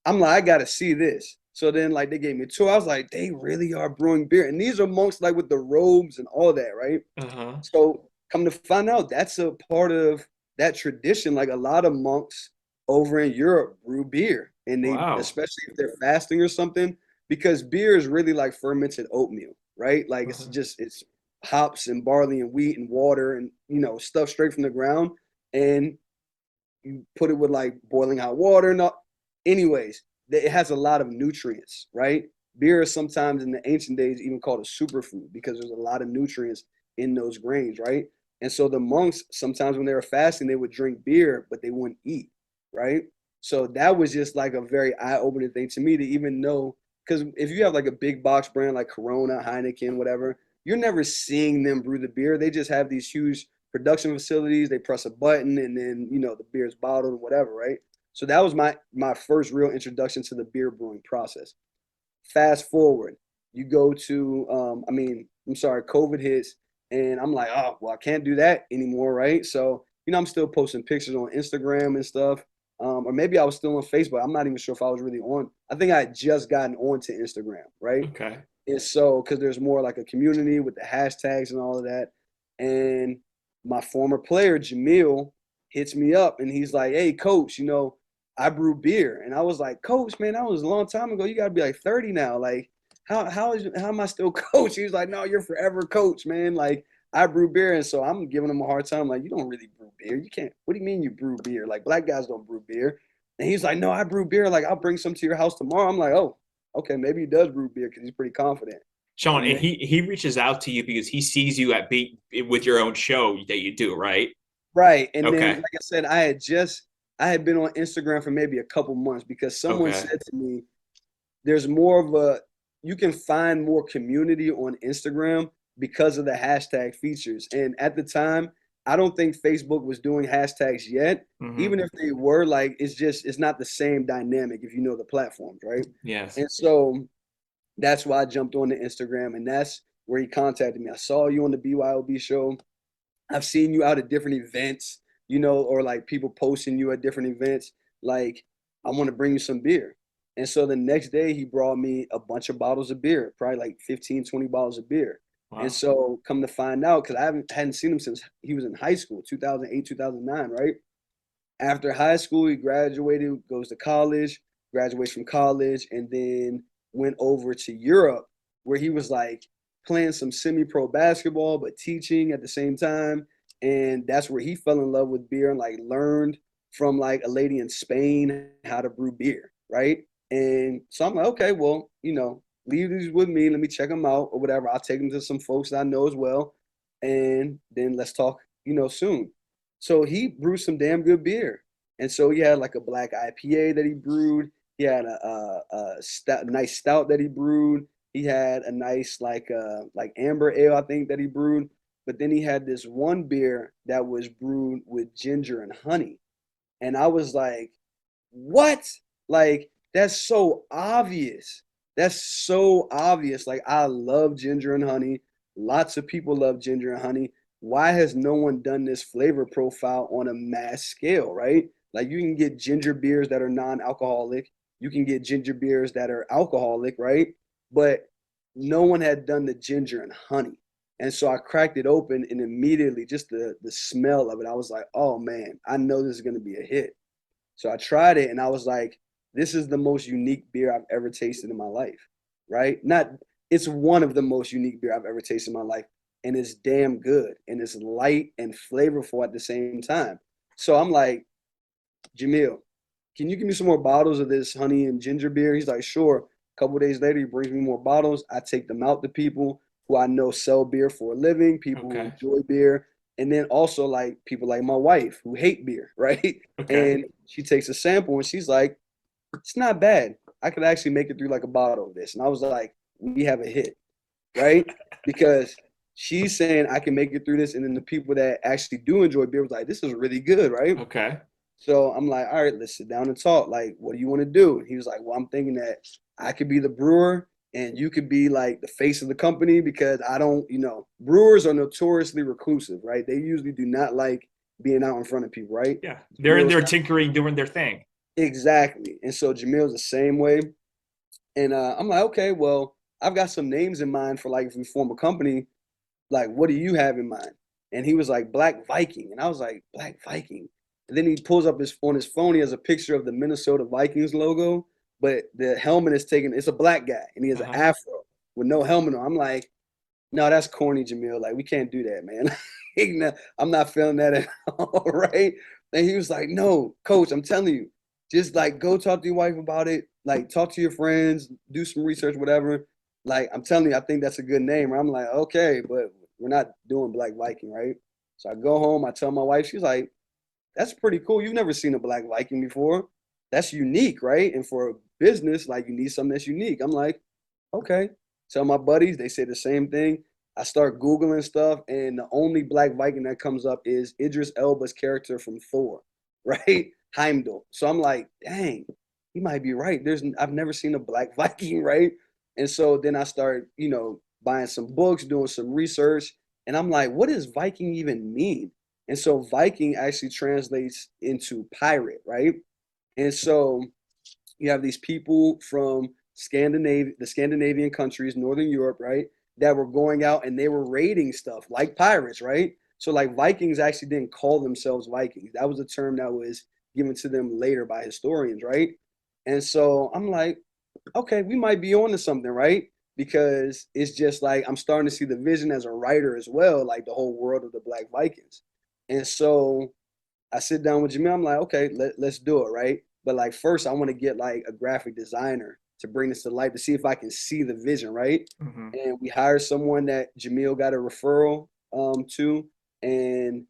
I'm like, I gotta see this. So then, like, they gave me a tour. I was like, they really are brewing beer, and these are monks like with the robes and all that, right? Uh-huh. So come to find out, that's a part of that tradition. Like a lot of monks over in Europe brew beer, and they, Wow. especially if they're fasting or something, because beer is really like fermented oatmeal, right? Like Uh-huh. it's hops and barley and wheat and water and stuff straight from the ground, and you put it with like boiling hot water and all. Anyways, it has a lot of nutrients, right? Beer is sometimes in the ancient days even called a superfood because there's a lot of nutrients in those grains, right? And so the monks sometimes when they were fasting, they would drink beer, but they wouldn't eat, right? So that was just like a very eye-opening thing to me to even know, because if you have like a big box brand like Corona, Heineken, whatever, you're never seeing them brew the beer. They just have these huge production facilities. They press a button and then the beer is bottled and whatever, right? So that was my first real introduction to the beer brewing process. Fast forward, you go to I'm sorry, COVID hits, and I'm like, oh well, I can't do that anymore, right? So I'm still posting pictures on Instagram and stuff. Or maybe I was still on Facebook. I'm not even sure if I was really on. I think I had just gotten onto Instagram, right? Okay. And so, because there's more like a community with the hashtags and all of that. And my former player, Jamil, hits me up and he's like, hey, coach, I brew beer. And I was like, coach, man, that was a long time ago. You got to be like 30 now. Like, how am I still coach? He was like, no, you're forever coach, man. Like, I brew beer. And so I'm giving him a hard time. Like, you don't really brew beer. You can't. What do you mean you brew beer? Like, black guys don't brew beer. And he's like, no, I brew beer. Like, I'll bring some to your house tomorrow. I'm like, oh, okay, maybe he does brew beer because he's pretty confident. Shaun, And and then, he reaches out to you because he sees you at beat with your own show that you do, right? right. And then, Okay. like I said, I had been on Instagram for maybe a couple months because someone Okay. said to me, there's more of you can find more community on Instagram because of the hashtag features. And at the time, I don't think Facebook was doing hashtags yet. Mm-hmm. Even if they were, like, it's not the same dynamic if you know the platforms, right? Yes. And so that's why I jumped on the Instagram, and that's where he contacted me. I saw you on the BYOB show. I've seen you out at different events, or like people posting you at different events. Like, I want to bring you some beer. And so the next day, he brought me a bunch of bottles of beer, probably like 15, 20 bottles of beer. And Wow. so come to find out, because I hadn't seen him since he was in high school, 2008, 2009, right? After high school, he graduated, goes to college, graduates from college, and then went over to Europe where he was like playing some semi-pro basketball but teaching at the same time. And that's where he fell in love with beer and like learned from like a lady in Spain how to brew beer, right? And so I'm like, okay, well, leave these with me. Let me check them out or whatever. I'll take them to some folks that I know as well. And then let's talk, soon. So he brewed some damn good beer. And so he had like a black IPA that he brewed. He had a nice stout that he brewed. He had a nice like amber ale, I think, that he brewed. But then he had this one beer that was brewed with ginger and honey. And I was like, what? Like, that's so obvious. That's so obvious. Like, I love ginger and honey. Lots of people love ginger and honey. Why has no one done this flavor profile on a mass scale, right? Like, you can get ginger beers that are non-alcoholic. You can get ginger beers that are alcoholic, right? But no one had done the ginger and honey. And so I cracked it open and immediately just the smell of it, I was like, oh man, I know this is going to be a hit. So I tried it and I was like, this is the most unique beer I've ever tasted in my life, right? Not, it's one of the most unique beer I've ever tasted in my life. And it's damn good. And it's light and flavorful at the same time. So I'm like, Jamil, can you give me some more bottles of this honey and ginger beer? He's like, sure. A couple of days later, he brings me more bottles. I take them out to people who I know sell beer for a living, people who Okay. enjoy beer, and then also like people like my wife who hate beer, right? Okay. And she takes a sample and she's like, it's not bad. I could actually make it through like a bottle of this. And I was like, we have a hit, right? Because she's saying I can make it through this. And then the people that actually do enjoy beer was like, this is really good, right? Okay. So I'm like, all right, let's sit down and talk. Like, what do you want to do? And he was like, well, I'm thinking that I could be the brewer and you could be like the face of the company because I don't, brewers are notoriously reclusive, right? They usually do not like being out in front of people, right? Yeah. They're in Jamil's there tinkering, doing their thing. exactly. And so Jamil's the same way. And I'm like, okay, well, I've got some names in mind for like if we form a company, like what do you have in mind? And he was like Black Viking. And I was like, Black Viking. And then he pulls up on his phone, he has a picture of the Minnesota Vikings logo, but the helmet is taken, it's a black guy, and he has an Uh-huh. afro with no helmet on. I'm like, no, that's corny, Jamil. Like, we can't do that, man. I'm not feeling that at all, right? And he was like, no, coach, I'm telling you, just like go talk to your wife about it. Like, talk to your friends, do some research, whatever. Like, I'm telling you, I think that's a good name. I'm like, okay, but we're not doing Black Viking, right? So I go home, I tell my wife, she's like, that's pretty cool. You've never seen a Black Viking before. That's unique, right? And for a business, like you need something that's unique. I'm like, okay. Tell my buddies, they say the same thing. I start Googling stuff, and the only Black Viking that comes up is Idris Elba's character from Thor, right? Heimdall. So I'm like, dang, he might be right. I've never seen a Black Viking, right? And so then I start, buying some books, doing some research, and I'm like, what does Viking even mean? And so Viking actually translates into pirate, right? And so you have these people from the Scandinavian countries, Northern Europe, right? That were going out and they were raiding stuff like pirates, right? So like Vikings actually didn't call themselves Vikings. That was a term that was given to them later by historians, right? And so I'm like, okay, we might be on to something, right? Because it's just like I'm starting to see the vision as a writer as well, like the whole world of the Black Vikings. And so I sit down with Jamil. I'm like, okay, let's do it, right? But like first, I want to get like a graphic designer to bring this to life to see if I can see the vision, right? Hmm. And we hired someone that Jamil got a referral to, and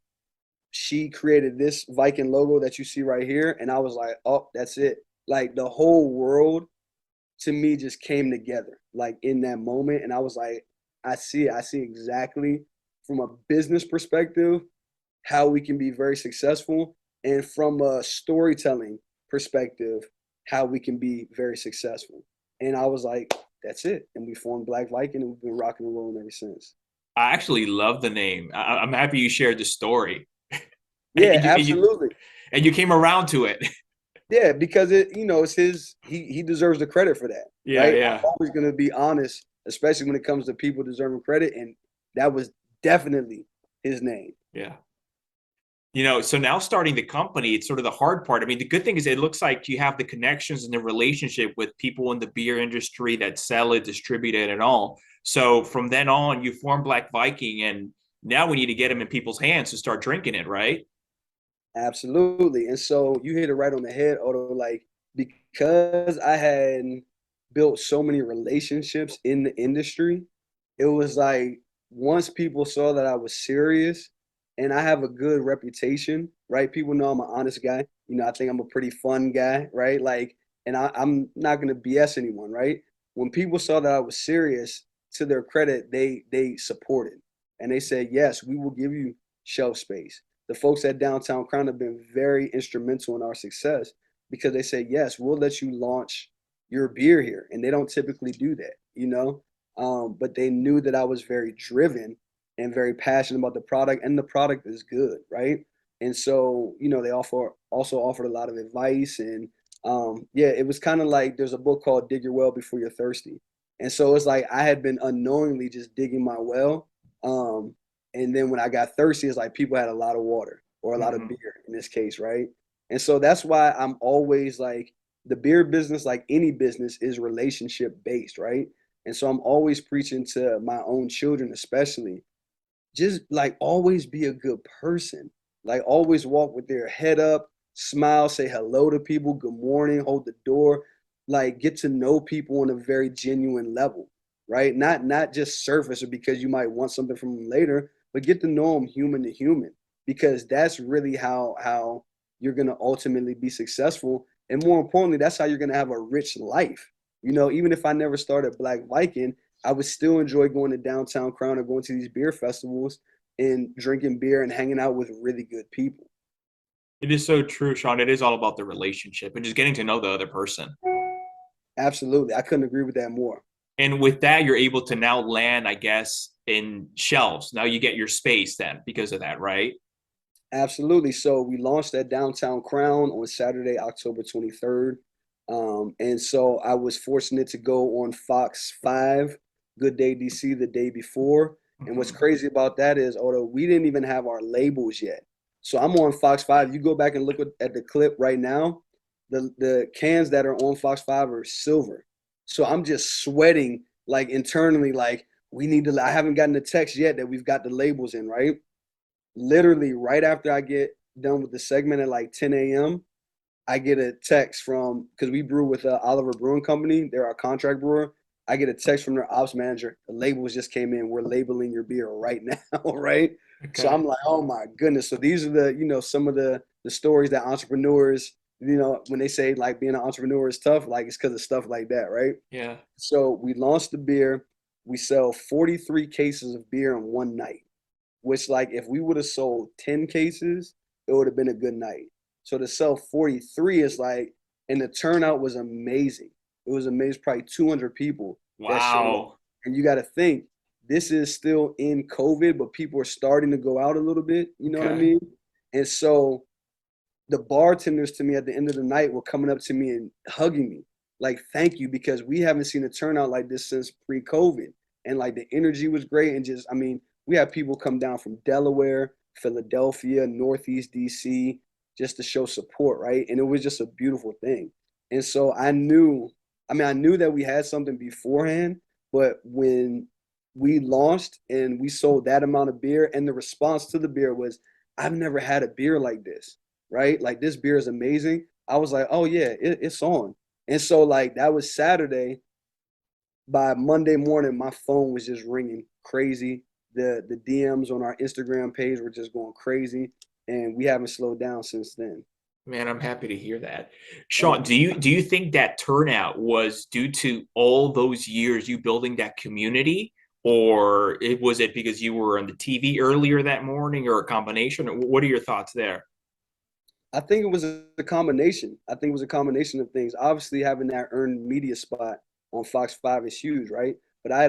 she created this Viking logo that you see right here. And I was like, oh, that's it. Like the whole world to me just came together like in that moment. And I was like, I see it. I see exactly from a business perspective how we can be very successful, and from a storytelling perspective, how we can be very successful. And I was like, that's it. And we formed Black Viking, and we've been rocking and rolling ever since. I actually love the name. I'm happy you shared the story, Yeah, and you absolutely. and you came around to it. Yeah, because it's his. He deserves the credit for that, Yeah, right? I'm yeah, always gonna be honest, especially when it comes to people deserving credit, and that was definitely his name. yeah. So now starting the company, it's sort of the hard part. I mean, the good thing is it looks like you have the connections and the relationship with people in the beer industry that sell it, distribute it, and all. So from then on, you form Black Viking, and now we need to get them in people's hands to start drinking it, right? Absolutely. And so you hit it right on the head, Otto. Like, because I had built so many relationships in the industry, it was like once people saw that I was serious and I have a good reputation, right? People know I'm an honest guy. I think I'm a pretty fun guy, right? Like, and I'm not gonna BS anyone, right? When people saw that I was serious, to their credit, they supported and they said, yes, we will give you shelf space. The folks at Downtown Crown have been very instrumental in our success because they say, yes, we'll let you launch your beer here. And they don't typically do that. But they knew that I was very driven and very passionate about the product, and the product is good, right? And so, they also offered a lot of advice. And yeah, it was kind of like there's a book called Dig Your Well Before You're Thirsty. And so it's like I had been unknowingly just digging my well. And then when I got thirsty, it's like people had a lot of water or a lot of Mm-hmm. beer in this case, right? And so that's why I'm always like the beer business, like any business, is relationship based, right? And so I'm always preaching to my own children, especially, just like always be a good person. Like always walk with their head up, smile, say hello to people, good morning, hold the door, like get to know people on a very genuine level, right? Not just surface or because you might want something from them later, but get to know them human to human, because that's really how you're gonna ultimately be successful. And more importantly, that's how you're going to have a rich life. You know, even if I never started Black Viking, I would still enjoy going to downtown Crown or going to these beer festivals and drinking beer and hanging out with really good people. It is so true, Shaun. It is all about the relationship and just getting to know the other person. Absolutely. I couldn't agree with that more. And with that, you're able to now land, I guess, in shelves. Now you get your space then because of that, right? Absolutely. So we launched at Downtown Crown on Saturday, October 23rd. And so I was fortunate to go on Fox 5, Good Day DC, the day before. And what's Mhm. crazy about that is, although we didn't even have our labels yet. So I'm on Fox 5. You go back and look at the clip right now, the cans that are on Fox 5 are silver. So I'm just sweating like internally, like we need to, I haven't gotten the text yet that we've got the labels in, right? Literally right after I get done with the segment at like 10 a.m., I get a text from, because we brew with Oliver Brewing Company. They're our contract brewer. I get a text from their ops manager. The labels just came in. We're labeling your beer right now, right? So Okay. I'm like, oh my goodness. So these are the, some of the stories that entrepreneurs, when they say like being an entrepreneur is tough, like it's because of stuff like that, right? Yeah. So we launched the beer. We sell 43 cases of beer in one night, which like if we would have sold 10 cases, it would have been a good night. So to sell 43 is like, and the turnout was amazing. It was amazing, probably 200 people that showed up. Wow. And you got to think, this is still in COVID, but people are starting to go out a little bit. You know what I Okay. mean? And so the bartenders to me at the end of the night were coming up to me and hugging me, like, thank you, because we haven't seen a turnout like this since pre-COVID. And like the energy was great. And just, I mean, we had people come down from Delaware, Philadelphia, Northeast DC, just to show support, right? And it was just a beautiful thing. And so I knew that we had something beforehand, but when we launched and we sold that amount of beer, and the response to the beer was, I've never had a beer like this, right? Like this beer is amazing. I was like, oh yeah, it's on. And so like that was Saturday. By Monday morning, my phone was just ringing crazy. The DMs on our Instagram page were just going crazy, and we haven't slowed down since then. Man, I'm happy to hear that. Shaun, Yeah. do you think that turnout was due to all those years you building that community, or was it because you were on the TV earlier that morning, or a combination? Or what are your thoughts there? I think it was a combination. I think it was a combination of things. Obviously, having that earned media spot on Fox 5 is huge, right? But I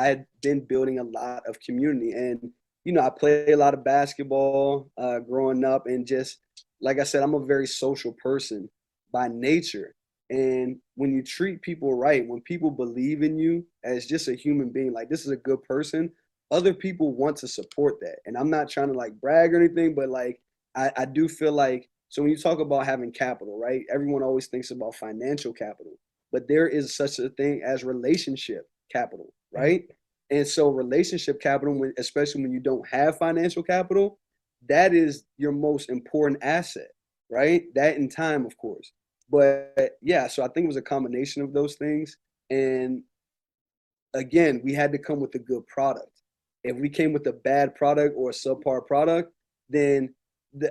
had been building a lot of community, and I played a lot of basketball growing up, and just like I said, I'm a very social person by nature. And when you treat people right, when people believe in you as just a human being, like this is a good person, other people want to support that. And I'm not trying to like brag or anything, but like I do feel like, so when you talk about having capital, right? Everyone always thinks about financial capital, but there is such a thing as relationship capital, Yeah. right? And so relationship capital, especially when you don't have financial capital, that is your most important asset, right? That in time, of course. But yeah, so I think it was a combination of those things. And again, we had to come with a good product. If we came with a bad product or a subpar product, then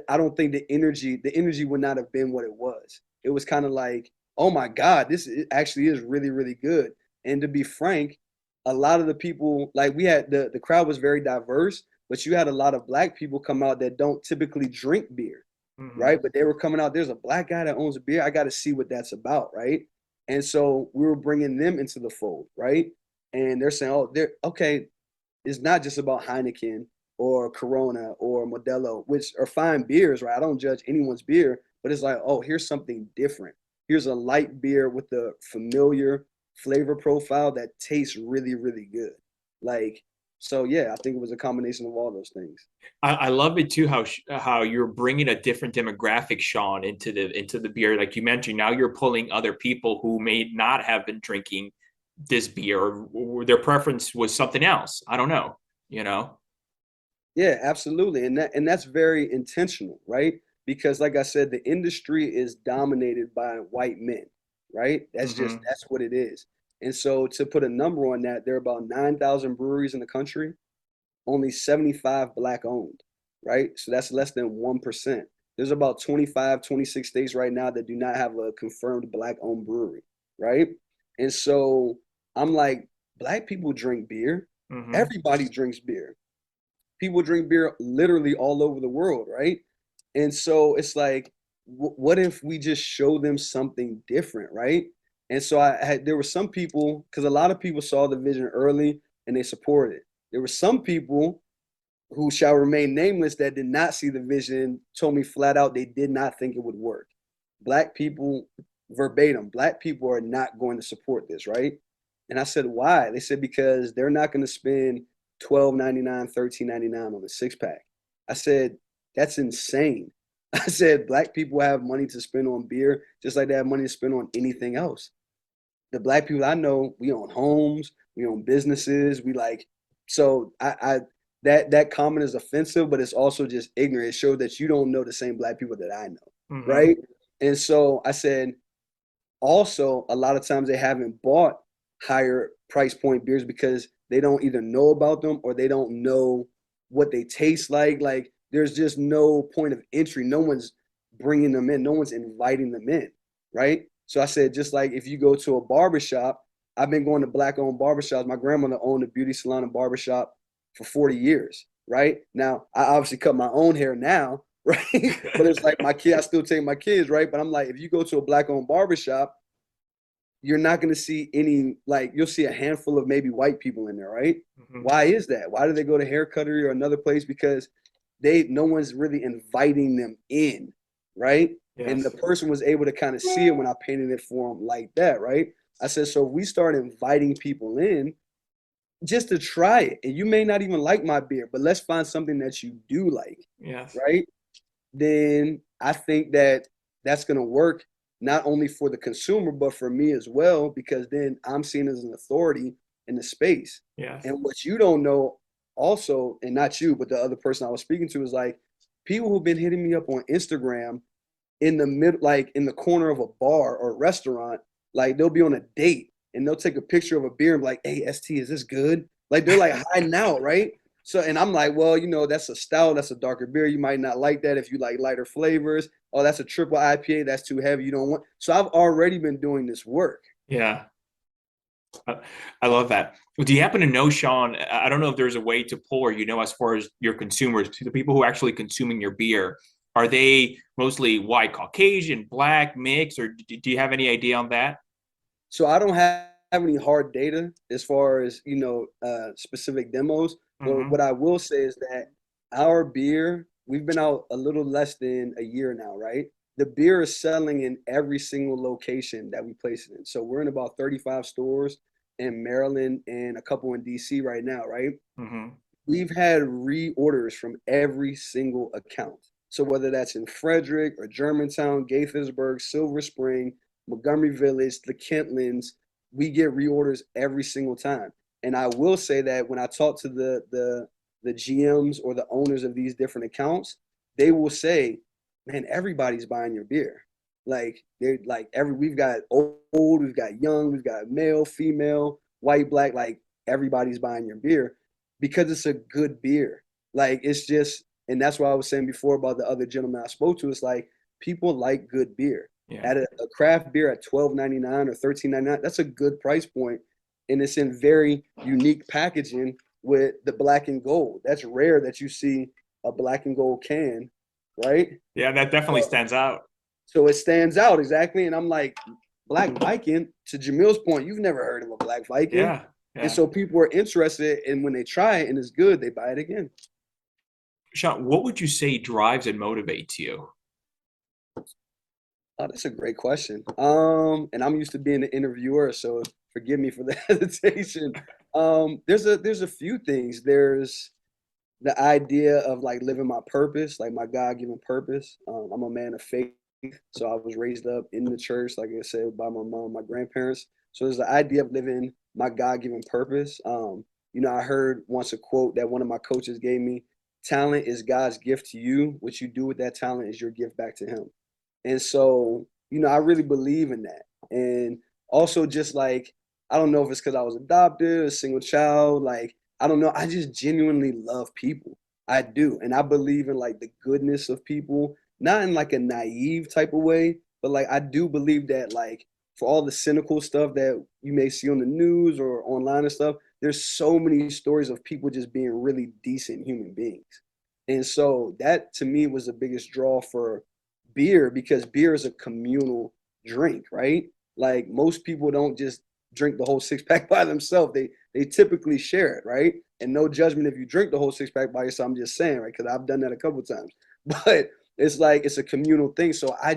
I don't think the energy would not have been what it was. It was kind of like, oh my God, actually is really, really good. And to be frank, a lot of the people, like we had the crowd was very diverse, but you had a lot of black people come out that don't typically drink beer, Hmm. right? But they were coming out. There's a black guy that owns a beer. I got to see what that's about, right? And so we were bringing them into the fold, right? And they're saying, oh, they're okay. It's not just about Heineken or Corona or Modelo, which are fine beers, right? I don't judge anyone's beer, but it's like, oh, here's something different. Here's a light beer with a familiar flavor profile that tastes really, really good. Like, so yeah, I think it was a combination of all those things. I love it too how you're bringing a different demographic, Shaun, into the beer. Like you mentioned, now you're pulling other people who may not have been drinking this beer, or their preference was something else. I don't know, you know? Yeah, absolutely. And that's very intentional, right? Because like I said, the industry is dominated by white men, right? Hmm. That's what it is. And so to put a number on that, there are about 9,000 breweries in the country, only 75 black owned, right? So that's less than 1%. there's about 25, 26 states right now that do not have a confirmed Black-owned brewery, right? And so I'm like, Black people drink beer. Hmm. Everybody drinks beer. People drink beer literally all over the world, right? And so it's like, what if we just show them something different, right? And so there were some people, because a lot of people saw the vision early and they supported it. There were some people who shall remain nameless that did not see the vision, told me flat out they did not think it would work. Black people, verbatim, Black people are not going to support this, right? And I said, why? They said, because they're not going to spend $12.99, $13.99 on a six pack. I said, that's insane. I said, Black people have money to spend on beer just like they have money to spend on anything else. The Black people I know, we own homes, we own businesses, we like, so I that comment is offensive, but it's also just ignorant. It shows that you don't know the same Black people that I know, Hmm. right? And so I said, also, a lot of times they haven't bought higher price point beers because they don't either know about them or they don't know what they taste like. Like there's just no point of entry. No one's bringing them in. No one's inviting them in, right? So I said, just like if you go to a barbershop, I've been going to Black-owned barbershops. My grandmother owned a beauty salon and barbershop for 40 years, right? Now, I obviously cut my own hair now, right? But it's like my kid, I still take my kids, right? But I'm like, if you go to a Black-owned barbershop, you're not going to see any, like, you'll see a handful of maybe white people in there, right? Hmm. Why is that? Why do they go to hair cuttery or another place? Because no one's really inviting them in, right? And the Yes. person was able to kind of see it when I painted it for them like that, right? I said, so if we start inviting people in just to try it, and you may not even like my beer, but let's find something that you do like, Yes. right? Then I think that that's going to work not only for the consumer, but for me as well, because then I'm seen as an authority in the space. Yes. And what you don't know also, and not you, but the other person I was speaking to is like people who've been hitting me up on Instagram in the mid, like in the corner of a bar or a restaurant, like they'll be on a date and they'll take a picture of a beer and be like, "Hey, ST, is this good?" Like they're like hiding out, right? So, and I'm like, well, that's a stout, that's a darker beer. You might not like that if you like lighter flavors. Oh, that's a triple IPA, that's too heavy. You don't want. So I've already been doing this work. Yeah. I I love that. Do you happen to know, Shaun? I don't know if there's a way to pull, or as far as your consumers, to the people who are actually consuming your beer, are they mostly white, Caucasian, black, mix, or do you have any idea on that? So I don't have any hard data as far as specific demos. But Hmm. what I will say is that our beer, we've been out a little less than a year now, right? The beer is selling in every single location that we place it in. So we're in about 35 stores in Maryland and a couple in DC right now, right? Hmm. We've had reorders from every single account. So whether that's in Frederick or Germantown, Gaithersburg, Silver Spring, Montgomery Village, the Kentlands, we get reorders every single time. And I will say that when I talk to the GMs or the owners of these different accounts, they will say, "Man, everybody's buying your beer. Like they're like we've got old, we've got young, we've got male, female, white, black, like everybody's buying your beer because it's a good beer. Like it's just, and that's why I was saying before about the other gentleman I spoke to. It's like people like good beer. Yeah. At a craft beer at $12.99 or $13.99, that's a good price point, and it's in very unique packaging with the black and gold. That's rare that you see a black and gold can, right? Yeah, that definitely So, stands out. so it stands out exactly, and I'm like, Black Viking. To Jamil's point, you've never heard of a Black Viking, Yeah. and Yeah. so people are interested, and when they try it and it's good, they buy it again. Shaun, what would you say drives and motivates you? Oh, that's a great question. And I'm used to being an interviewer, so forgive me for the hesitation. There's a few things. There's the idea of like living my purpose, like my God-given purpose. I'm a man of faith, so I was raised up in the church, like I said, by my mom, my grandparents. So there's the idea of living my God-given purpose. I heard once a quote that one of my coaches gave me: "Talent is God's gift to you. What you do with that talent is your gift back to Him." And so, I really believe in that. And also just like, I don't know if it's because I was adopted, a single child, like, I don't know. I just genuinely love people. I do. And I believe in like the goodness of people. not in like a naive type of way, but like I do believe that like for all the cynical stuff that you may see on the news or online and stuff, there's so many stories of people just being really decent human beings. And so that to me was the biggest draw for beer because beer is a communal drink, right? Like most people don't just drink the whole six pack by themselves. They typically share it, right? And no judgment if you drink the whole six pack by yourself. I'm just saying, right? Because I've done that a couple of times. But it's like it's a communal thing. So I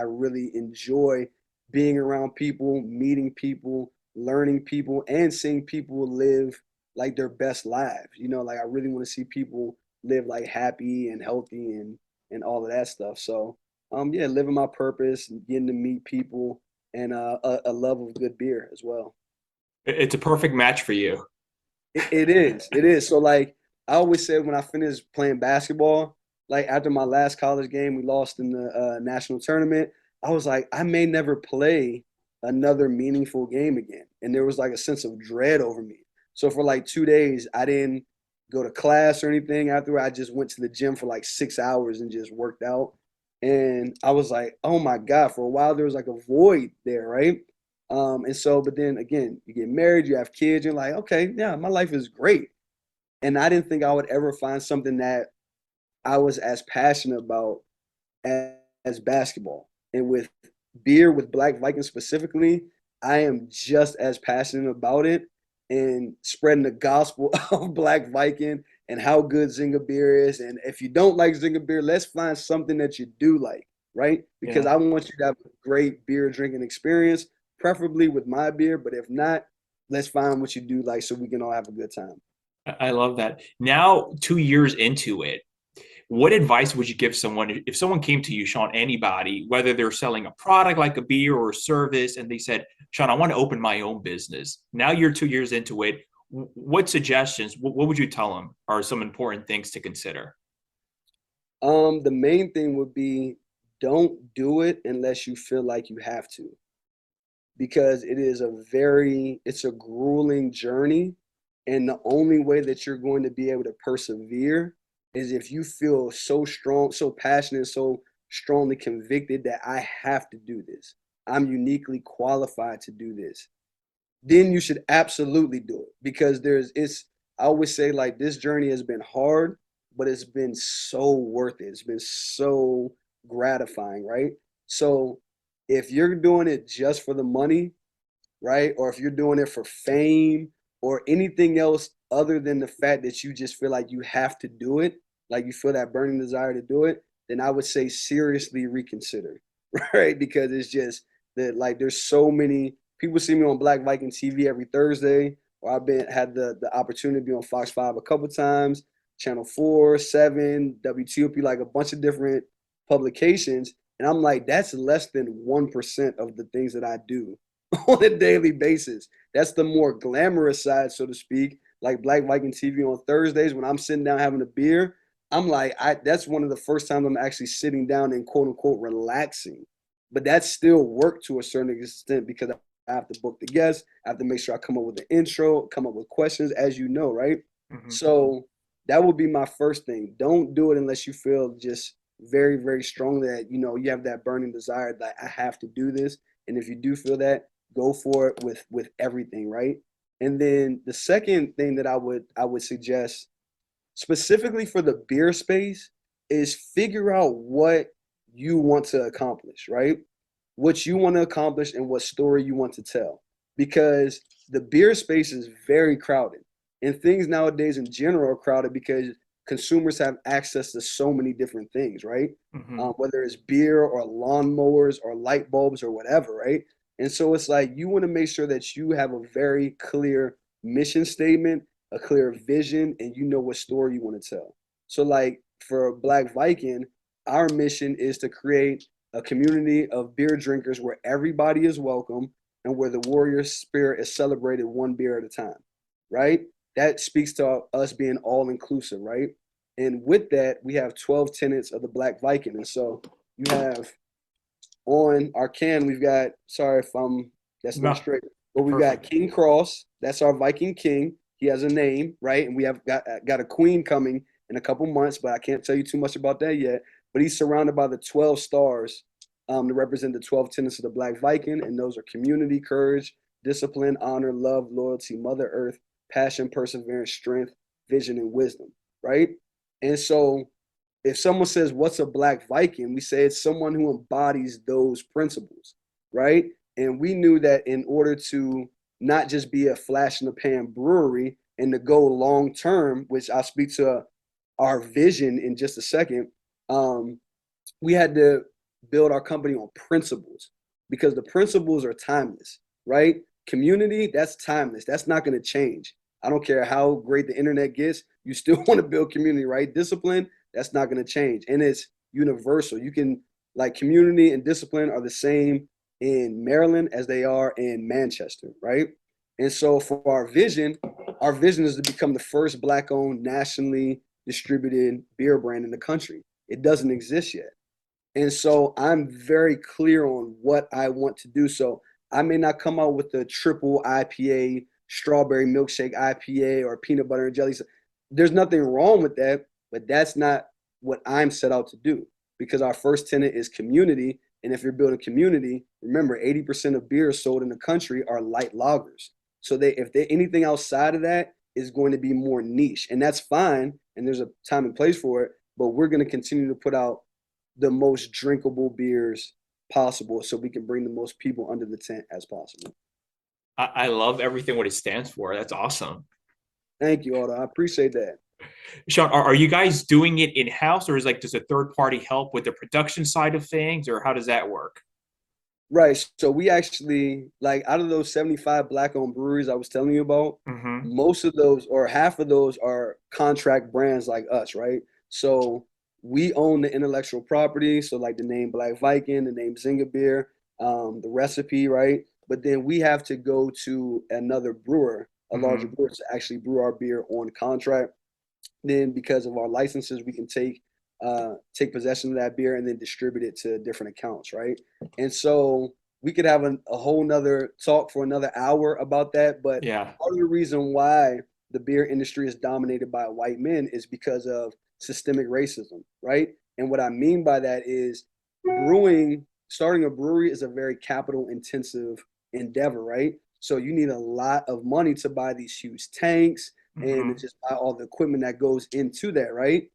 really enjoy being around people, meeting people, learning people, and seeing people live like their best lives. You know, like I really want to see people live like happy and healthy and all of that stuff. So yeah, living my purpose, getting to meet people, and a love of good beer as well. It's a perfect match for you. It is. It is. So like I always said when I finished playing basketball, like after my last college game, we lost in the national tournament. I was like, I may never play another meaningful game again. And there was like a sense of dread over me. So for like 2 days, I didn't go to class or anything. After I just went to the gym for like 6 hours and just worked out. And I was like, oh my God, for a while there was like a void there, right? And so, but then again, you get married, you have kids, you're like, okay, yeah, my life is great. And I didn't think I would ever find something that I was as passionate about as basketball. And with beer, with Black Viking specifically, I am just as passionate about it and spreading the gospel of Black Viking and how good Zinger beer is. And if you don't like Zinger beer, let's find something that you do like, right? Because Yeah. I want you to have a great beer drinking experience, preferably with my beer. But if not, let's find what you do like so we can all have a good time. I love that. Now, 2 years into it, what advice would you give someone if someone came to you, Shaun, anybody, whether they're selling a product like a beer or a service, and they said, Shaun, I want to open my own business. Now you're 2 years into it. What suggestions, what would you tell them are some important things to consider? The main thing would be don't do it unless you feel like you have to, because it's a grueling journey. And the only way that you're going to be able to persevere is if you feel so strong, so passionate, so strongly convicted that I have to do this. I'm uniquely qualified to do this. Then you should absolutely do it because I always say like this journey has been hard, but it's been so worth it. It's been so gratifying, right? So if you're doing it just for the money, right? Or if you're doing it for fame or anything else other than the fact that you just feel like you have to do it, like you feel that burning desire to do it, then I would say seriously reconsider, right? Because it's just that like there's so many people see me on Black Viking TV every Thursday, or I've been had the opportunity to be on Fox 5 a couple times, Channel 4, 7, WTOP, like a bunch of different publications. And I'm like, that's less than 1% of the things that I do on a daily basis. That's the more glamorous side, so to speak, like Black Viking TV on Thursdays when I'm sitting down having a beer. I'm like, that's one of the first times I'm actually sitting down and quote unquote relaxing. But that's still work to a certain extent because I have to book the guests. I have to make sure I come up with an intro, come up with questions, as you know, right? Mhm. So that would be my first thing. Don't do it unless you feel just very, very strongly that, you know, you have that burning desire that I have to do this. And if you do feel that, go for it with everything, right? And then the second thing that I would suggest specifically for the beer space is figure out what you want to accomplish, right? What you want to accomplish and what story you want to tell. Because the beer space is very crowded. And things nowadays in general are crowded because consumers have access to so many different things, right? Mhm. Whether it's beer or lawnmowers or light bulbs or whatever, right? And so it's like you want to make sure that you have a very clear mission statement, a clear vision, and you know what story you want to tell. So, like for Black Viking, our mission is to create a community of beer drinkers where everybody is welcome and where the warrior spirit is celebrated one beer at a time, right? That speaks to us being all inclusive, right? And with that, we have 12 tenets of the Black Viking. And so you have on our can, we've got, sorry if that's not No, straight, but we've got perfect. King Cross. That's our Viking king. He has a name, right? And we have got a queen coming in a couple months, but I can't tell you too much about that yet. but he's surrounded by the 12 stars to represent the 12 tenets of the Black Viking, and those are community, courage, discipline, honor, love, loyalty, Mother Earth, passion, perseverance, strength, vision, and wisdom, right? And so if someone says, what's a Black Viking? We say it's someone who embodies those principles, right? And we knew that in order to not just be a flash in the pan brewery and to go long term, which I'll speak to our vision in just a second, we had to build our company on principles because the principles are timeless, right? Community, that's timeless. That's not going to change. I don't care how great the internet gets. You still want to build community, right? Discipline, that's not going to change. And it's universal. You can, like, community and discipline are the same in Maryland as they are in Manchester, right? And so for our vision is to become the first Black-owned, nationally distributed beer brand in the country. It doesn't exist yet. And so I'm very clear on what I want to do. So I may not come out with the triple IPA, strawberry milkshake IPA, or peanut butter and jelly. There's nothing wrong with that, but that's not what I'm set out to do, because our first tenet is community. And if you're building community, remember 80% of beers sold in the country are light lagers. So if anything outside of that is going to be more niche, and that's fine. And there's a time and place for it, but we're going to continue to put out the most drinkable beers possible so we can bring the most people under the tent as possible. I love everything what it stands for. That's awesome. Thank you, Otto. I appreciate that. Shaun, are you guys doing it in-house, or is like does a third party help with the production side of things, or how does that work? Right. So we actually, like, out of those 75 Black-owned breweries I was telling you about, Mm-hmm. most of those or half of those are contract brands like us, right? So we own the intellectual property. So like the name Black Viking, the name Zinga Beer, the recipe, right? But then we have to go to another brewer, a larger Mm-hmm. brewer, to actually brew our beer on contract. Then because of our licenses, we can take possession of that beer and then distribute it to different accounts, right? And so we could have a whole nother talk for another hour about that. But Yeah. part of the reason why the beer industry is dominated by white men is because of systemic racism, right? And what I mean by that is starting a brewery is a very capital intensive endeavor, right? So you need a lot of money to buy these huge tanks and to Mm-hmm. just buy all the equipment that goes into that, right?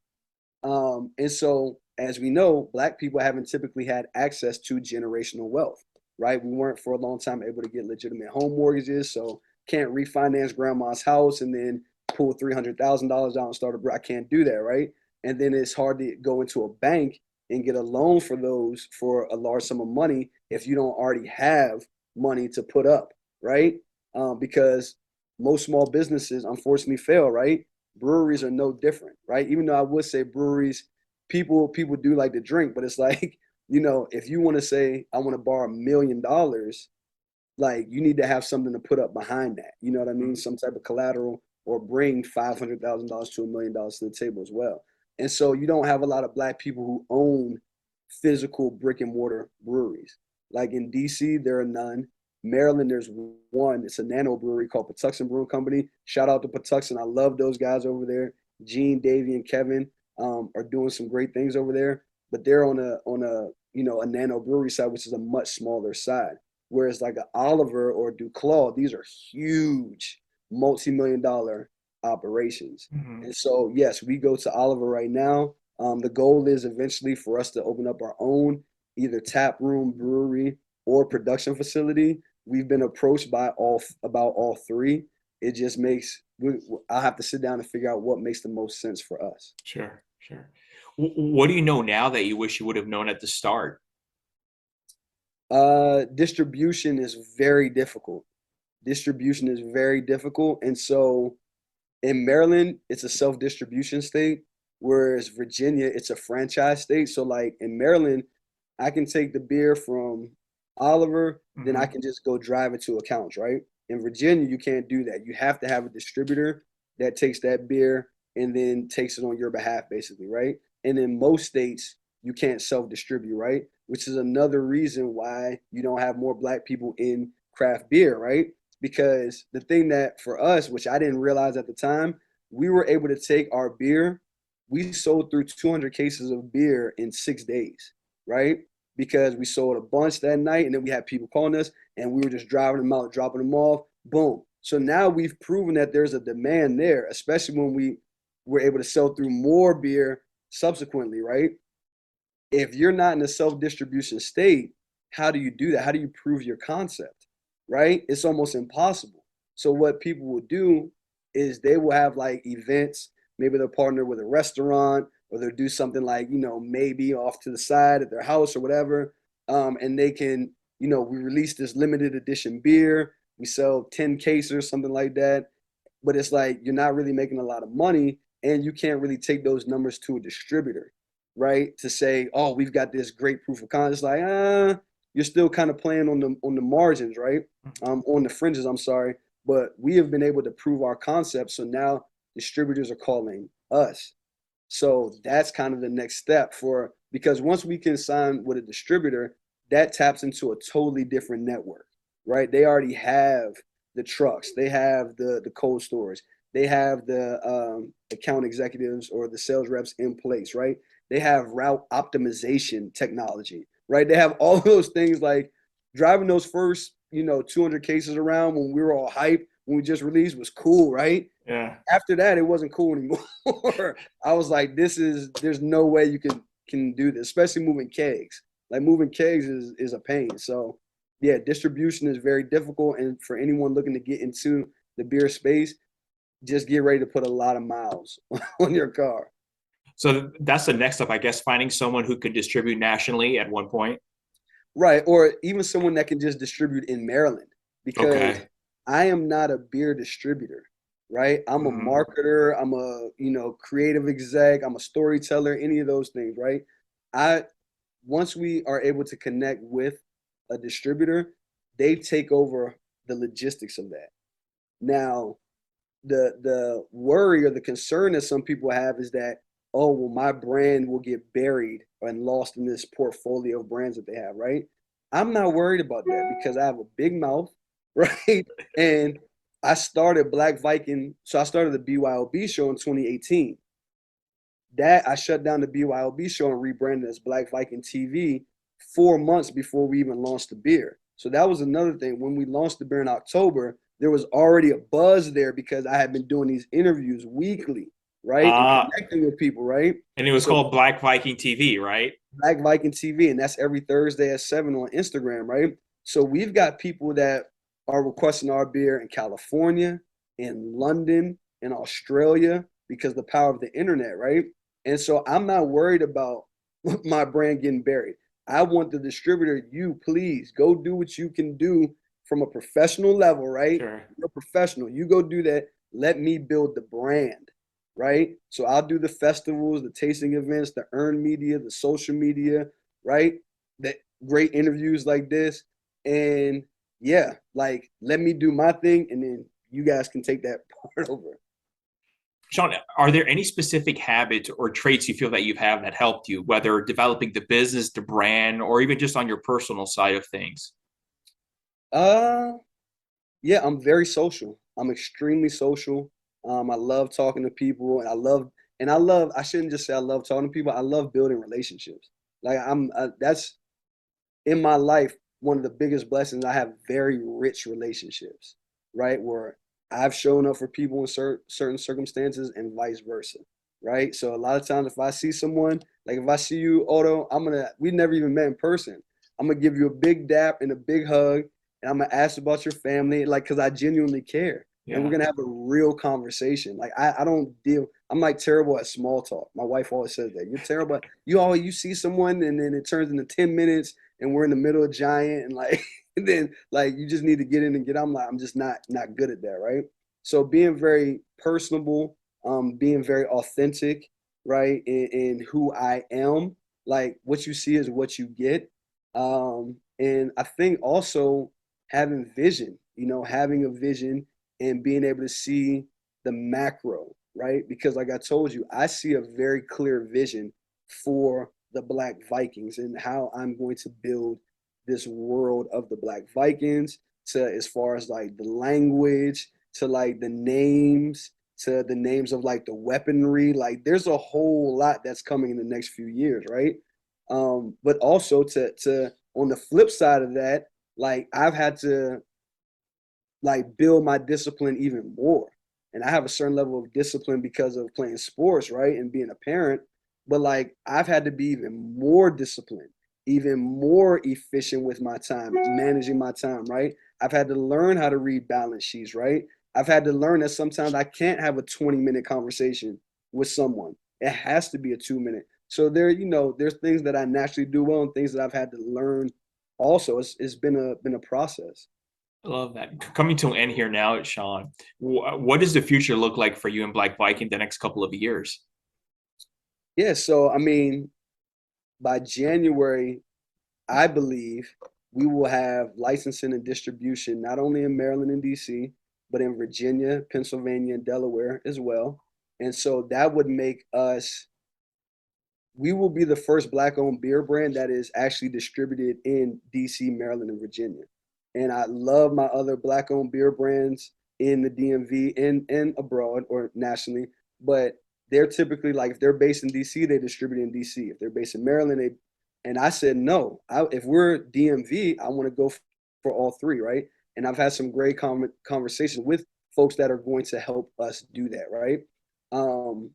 And so, as we know, Black people haven't typically had access to generational wealth, right? We weren't for a long time able to get legitimate home mortgages, so can't refinance grandma's house and then pull $300,000 out and start a. I can't do that, right? And then it's hard to go into a bank and get a loan for a large sum of money if you don't already have money to put up, right? Because most small businesses unfortunately fail, right? Breweries are no different, right? Even though I would say breweries, people do like to drink, but it's like, if you want to say I want to borrow $1 million, like you need to have something to put up behind that. You know what I mean? Some type of collateral, or bring $500,000 to $1 million to the table as well. And so you don't have a lot of Black people who own physical brick and mortar breweries. Like in DC, there are none. Maryland, there's one. It's a nano brewery called Patuxent Brewing Company. Shout out to Patuxent. I love those guys over there. Gene, Davey, and Kevin are doing some great things over there. But they're on a nano brewery side, which is a much smaller side. Whereas like an Oliver or Duclaw, these are huge, multi-million-dollar operations. Mm-hmm. And so yes, we go to Oliver right now. The goal is eventually for us to open up our own either tap room, brewery, or production facility. We've been approached about all three. It just makes I'll have to sit down and figure out what makes the most sense for us. Sure, sure. What do you know now that you wish you would have known at the start? Distribution is very difficult. Distribution is very difficult, and so in Maryland, it's a self-distribution state, whereas Virginia, it's a franchise state. So like in Maryland, I can take the beer from Oliver, then I Mm-hmm. can just go drive it to accounts, right? In Virginia, you can't do that. You have to have a distributor that takes that beer and then takes it on your behalf, basically, right? And in most states, you can't self-distribute, right? Which is another reason why you don't have more Black people in craft beer, right? Because the thing that for us, which I didn't realize at the time, we were able to take our beer we sold through 200 cases of beer in 6 days, right? Because we sold a bunch that night, and then we had people calling us, and we were just driving them out, dropping them off. Boom. So now we've proven that there's a demand there, especially when we were able to sell through more beer subsequently, right? If you're not in a self-distribution state, how do you do that? How do you prove your concept, right? It's almost impossible. So what people will do is they will have like events. Maybe they'll partner with a restaurant, or they'll do something like, maybe off to the side at their house or whatever. And they can, we release this limited edition beer. We sell 10 cases or something like that. But it's like you're not really making a lot of money, and you can't really take those numbers to a distributor, right? To say, oh, we've got this great proof of concept. It's like, you're still kind of playing on the margins, right? On the fringes, I'm sorry. But we have been able to prove our concept. So now distributors are calling us. So that's kind of the next step because once we can sign with a distributor, that taps into a totally different network, right? They already have the trucks, they have the cold stores, they have the account executives or the sales reps in place, right? They have route optimization technology, right? They have all those things. Like driving those first, 200 cases around when we were all hyped when we just released was cool, right? Yeah. After that, it wasn't cool anymore. I was like, there's no way you can do this, especially moving kegs. Like moving kegs is a pain. So yeah, distribution is very difficult. And for anyone looking to get into the beer space, just get ready to put a lot of miles on your car. So that's the next step, I guess, finding someone who could distribute nationally at one point. Right. Or even someone that can just distribute in Maryland, because Okay. I am not a beer distributor, right? I'm a Mhm. marketer, I'm a, creative exec, I'm a storyteller, any of those things, right? I Once we are able to connect with a distributor, they take over the logistics of that. Now, the worry or the concern that some people have is that, oh, well, my brand will get buried and lost in this portfolio of brands that they have, right? I'm not worried about that because I have a big mouth, right? And I started Black Viking, so I started the BYOB show in 2018. That I shut down the BYOB show and rebranded as Black Viking TV 4 months before we even launched the beer. So that was another thing. When we launched the beer in October, there was already a buzz there because I had been doing these interviews weekly, right? And Uh, connecting with people, right? and it was So called Black Viking TV, right? Black Viking TV, and that's every Thursday at 7 on Instagram, right? So we've got people that are requesting our beer in California, in London, in Australia, because the power of the internet, right? And so I'm not worried about my brand getting buried. I want the distributor, you please go do what you can do from a professional level, right? Sure. You're a professional. You go do that. Let me build the brand, right? So I'll do the festivals, the tasting events, the earned media, the social media, right? That great interviews like this. And yeah, like let me do my thing, and then you guys can take that part over. Shaun, are there any specific habits or traits you feel that you have that helped you, whether developing the business, the brand, or even just on your personal side of things? Uh yeah, I'm very social. I'm extremely social. I love talking to people, and I shouldn't just say I love talking to people. I love building relationships. Like that's in my life, one of the biggest blessings. I have very rich relationships, right? Where I've shown up for people in certain circumstances and vice versa, right? So a lot of times, if I see someone, like if I see you, Otto, we never even met in person. I'm gonna give you a big dap and a big hug, and I'm gonna ask about your family, like, cause I genuinely care. And we're Yeah. gonna have a real conversation. Like I don't deal. I'm like terrible at small talk. My wife always says that you're terrible. You see someone and then it turns into 10 minutes and we're in the middle of Giant and like and then like you just need to get in and get out. I'm just not good at that, right? So being very personable, being very authentic, right, in who I am, like what you see is what you get. And I think also having vision, having a vision and being able to see the macro, right? Because like I told you, I see a very clear vision for the Black Vikings and how I'm going to build this world of the Black Vikings, to as far as like the language, to like the names, to the names of like the weaponry. Like there's a whole lot that's coming in the next few years, right? But also to on the flip side of that, like I've had to like build my discipline even more. And I have a certain level of discipline because of playing sports, right? And being a parent. But like I've had to be even more disciplined, even more efficient with my time, managing my time, right? I've had to learn how to read balance sheets, right? I've had to learn that sometimes I can't have a 20-minute conversation with someone. It has to be a 2 minute. So there, there's things that I naturally do well and things that I've had to learn also. It's been a process. I love that. Coming to an end here now, Shaun. What does the future look like for you in Black Viking the next couple of years? Yeah, so I mean, by January, I believe we will have licensing and distribution not only in Maryland and DC, but in Virginia, Pennsylvania, and Delaware as well. And so that would make us, we will be the first Black owned beer brand that is actually distributed in DC, Maryland, and Virginia. And I love my other Black owned beer brands in the DMV and abroad or nationally, but they're typically like if they're based in DC, they distribute in DC. If they're based in Maryland, they and I said no. If we're DMV, I want to go for all three, right? And I've had some great conversations with folks that are going to help us do that, right? Um,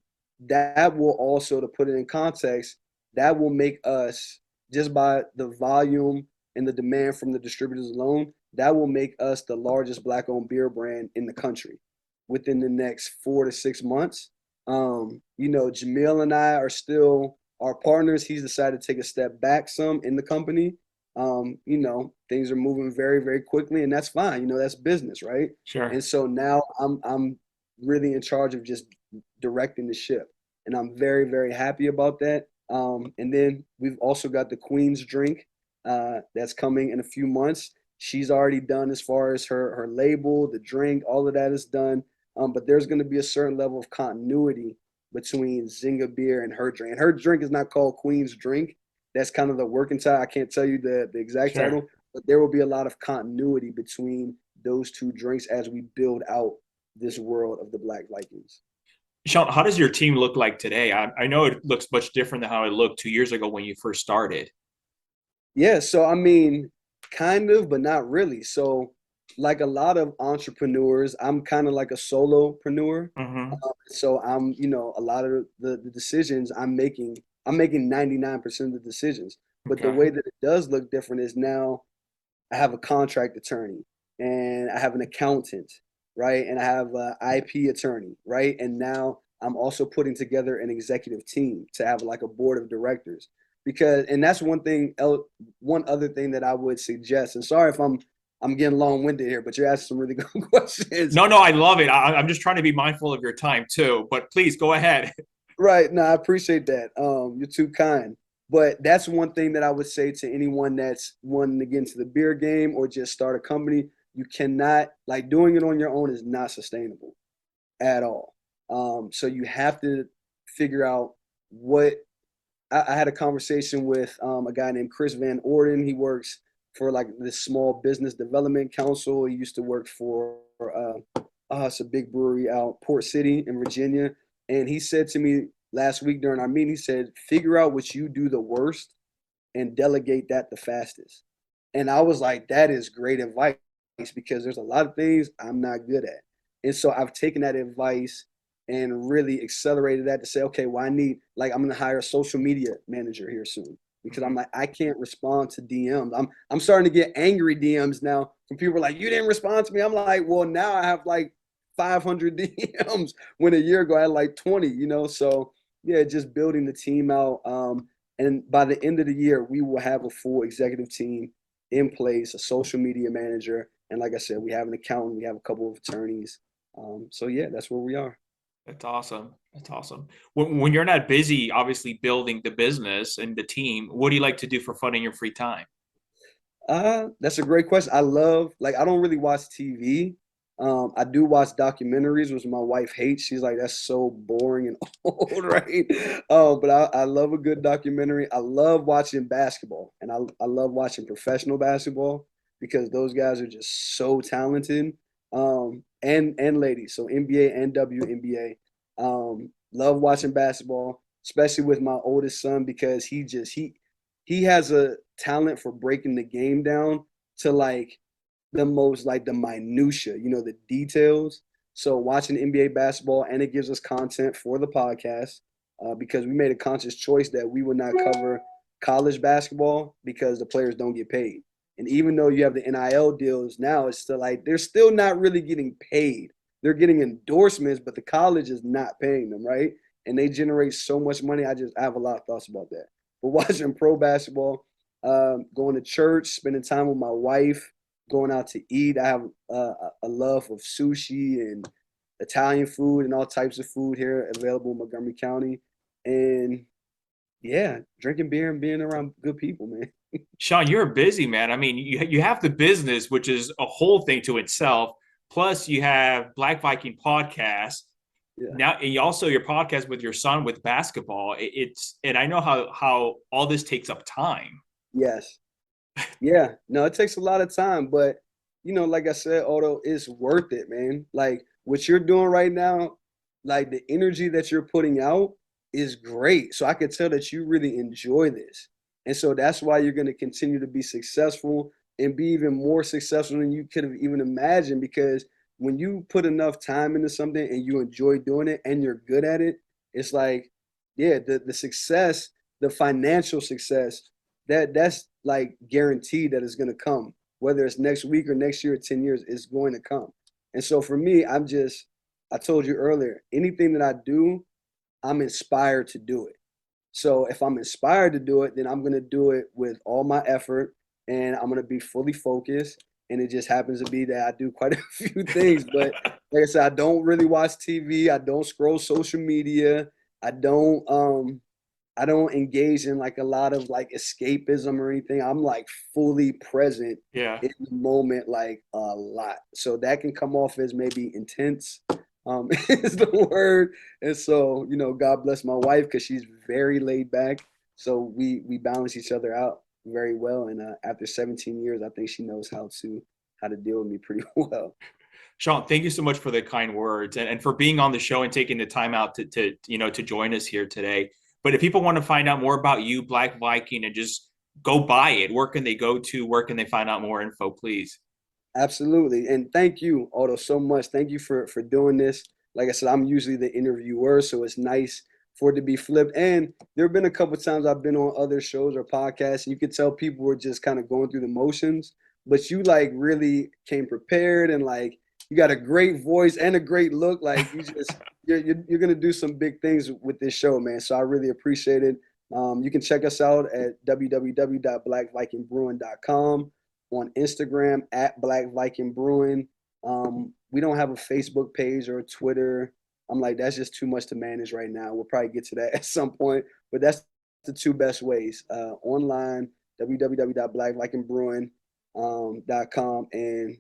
that will also, to put it in context, that will make us just by the volume and the demand from the distributors alone, that will make us the largest Black-owned beer brand in the country within the next 4 to 6 months. Jamil and I are still our partners. He's decided to take a step back some in the company. Things are moving very, very quickly, and that's fine. That's business, right? Sure. And so now I'm really in charge of just directing the ship, and I'm very, very happy about that. And then we've also got the Queen's drink that's coming in a few months. She's already done as far as her label, the drink, all of that is done. But there's going to be a certain level of continuity between Zynga beer and her drink. And her drink is not called Queen's drink. That's kind of the working title. I can't tell you the exact Sure. title, but there will be a lot of continuity between those two drinks as we build out this world of the Black Vikings. Shaun, how does your team look like today? I know it looks much different than how it looked 2 years ago when you first started. Yeah, so I mean, kind of, but not really. So, like a lot of entrepreneurs, I'm kind of like a solopreneur. Mm-hmm. So a lot of the decisions I'm making 99% of the decisions. But the Okay. way that it does look different is now I have a contract attorney and I have an accountant, right? And I have an IP attorney, right? And now I'm also putting together an executive team to have like a board of directors because, and that's one other thing that I would suggest. And sorry if I'm getting long-winded here, but you're asking some really good questions. No, I love it. I'm just trying to be mindful of your time too, but please go ahead. Right. No, I appreciate that. You're too kind. But that's one thing that I would say to anyone that's wanting to get into the beer game or just start a company. You cannot, like, doing it on your own is not sustainable at all. So you have to figure out what. I had a conversation with a guy named Chris Van Orden. He works for like this small business development council. He used to work for it's a big brewery out Port City in Virginia. And he said to me last week during our meeting, he said, figure out what you do the worst and delegate that the fastest. And I was like, that is great advice because there's a lot of things I'm not good at. And so I've taken that advice and really accelerated that to say, okay, well, I'm going to hire a social media manager here soon because I'm like, I can't respond to DMs. I'm starting to get angry DMs now from people like, you didn't respond to me. I'm like, well, now I have like 500 DMs when a year ago I had like 20. So yeah, just building the team out. And by the end of the year, we will have a full executive team in place, a social media manager. And like I said, we have an accountant, we have a couple of attorneys. So yeah, that's where we are. That's awesome. That's awesome. When you're not busy, obviously building the business and the team, what do you like to do for fun in your free time? That's a great question. I don't really watch TV. I do watch documentaries, which my wife hates. She's like, that's so boring and old, right? But I love a good documentary. I love watching basketball, and I love watching professional basketball because those guys are just so talented. and ladies, so NBA and WNBA. Love watching basketball, especially with my oldest son because he has a talent for breaking the game down to like the most like the minutia, the details. So watching NBA basketball, and it gives us content for the podcast because we made a conscious choice that we would not cover college basketball because the players don't get paid. And even though you have the NIL deals now, it's still like they're still not really getting paid. They're getting endorsements, but the college is not paying them, right? And they generate so much money. I have a lot of thoughts about that. But watching pro basketball, going to church, spending time with my wife, going out to eat. I have a love of sushi and Italian food and all types of food here available in Montgomery County. And yeah, drinking beer and being around good people, man. Shaun, you're busy, man. I mean, you have the business, which is a whole thing to itself. Plus, you have Black Viking podcast. Yeah. Now, and also your podcast with your son with basketball. And I know how all this takes up time. Yes. Yeah. No, it takes a lot of time, but like I said, Otto, it's worth it, man. Like what you're doing right now, like the energy that you're putting out is great. So I could tell that you really enjoy this. And so that's why you're going to continue to be successful and be even more successful than you could have even imagined. Because when you put enough time into something and you enjoy doing it and you're good at it, it's like, yeah, the success, the financial success, that's like guaranteed that it's going to come. Whether it's next week or next year or 10 years, it's going to come. And so for me, I told you earlier, anything that I do, I'm inspired to do it. So if I'm inspired to do it, then I'm going to do it with all my effort and I'm going to be fully focused. And it just happens to be that I do quite a few things. But like I said, I don't really watch TV. I don't scroll social media. I don't engage in like a lot of like escapism or anything. I'm like fully present Yeah. in the moment, like a lot. So that can come off as maybe intense. Is the word. And so, God bless my wife because she's very laid back. So we balance each other out very well. And after 17 years, I think she knows how to deal with me pretty well. Shaun, thank you so much for the kind words and for being on the show and taking the time out to join us here today. But if people want to find out more about you, Black Viking, and just go buy it, where can they go to? Where can they find out more info, please? Absolutely. And thank you, Otto, so much. Thank you for doing this. Like I said, I'm usually the interviewer, so it's nice for it to be flipped. And there have been a couple of times I've been on other shows or podcasts, and you could tell people were just kind of going through the motions, but you like really came prepared and like you got a great voice and a great look. Like you're gonna do some big things with this show, man. So I really appreciate it. You can check us out at www.blackvikingbrewing.com, on Instagram at Black Viking Brewing. We don't have a Facebook page or a Twitter. I'm like, that's just too much to manage right now. We'll probably get to that at some point, but that's the two best ways. Online, www.blackvikingbrewing.com, and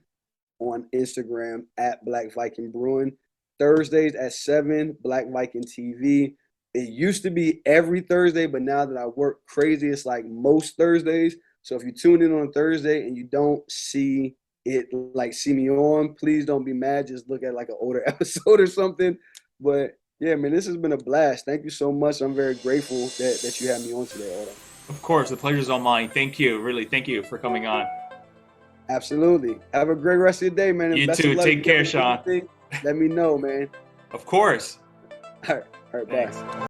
on Instagram at Black Viking Brewing. Thursdays at 7, Black Viking TV. It used to be every Thursday, but now that I work crazy, it's like most Thursdays. So if you tune in on Thursday and you don't see it, like see me on, please don't be mad. Just look at like an older episode or something. But yeah, man, this has been a blast. Thank you so much. I'm very grateful that you had me on today, Otto. Of course, the pleasure's all mine. Thank you. Really, thank you for coming on. Absolutely. Have a great rest of your day, man. And You best too. of luck. Take care, Shaun. Let me know, man. Of course. All right, Thanks. bye.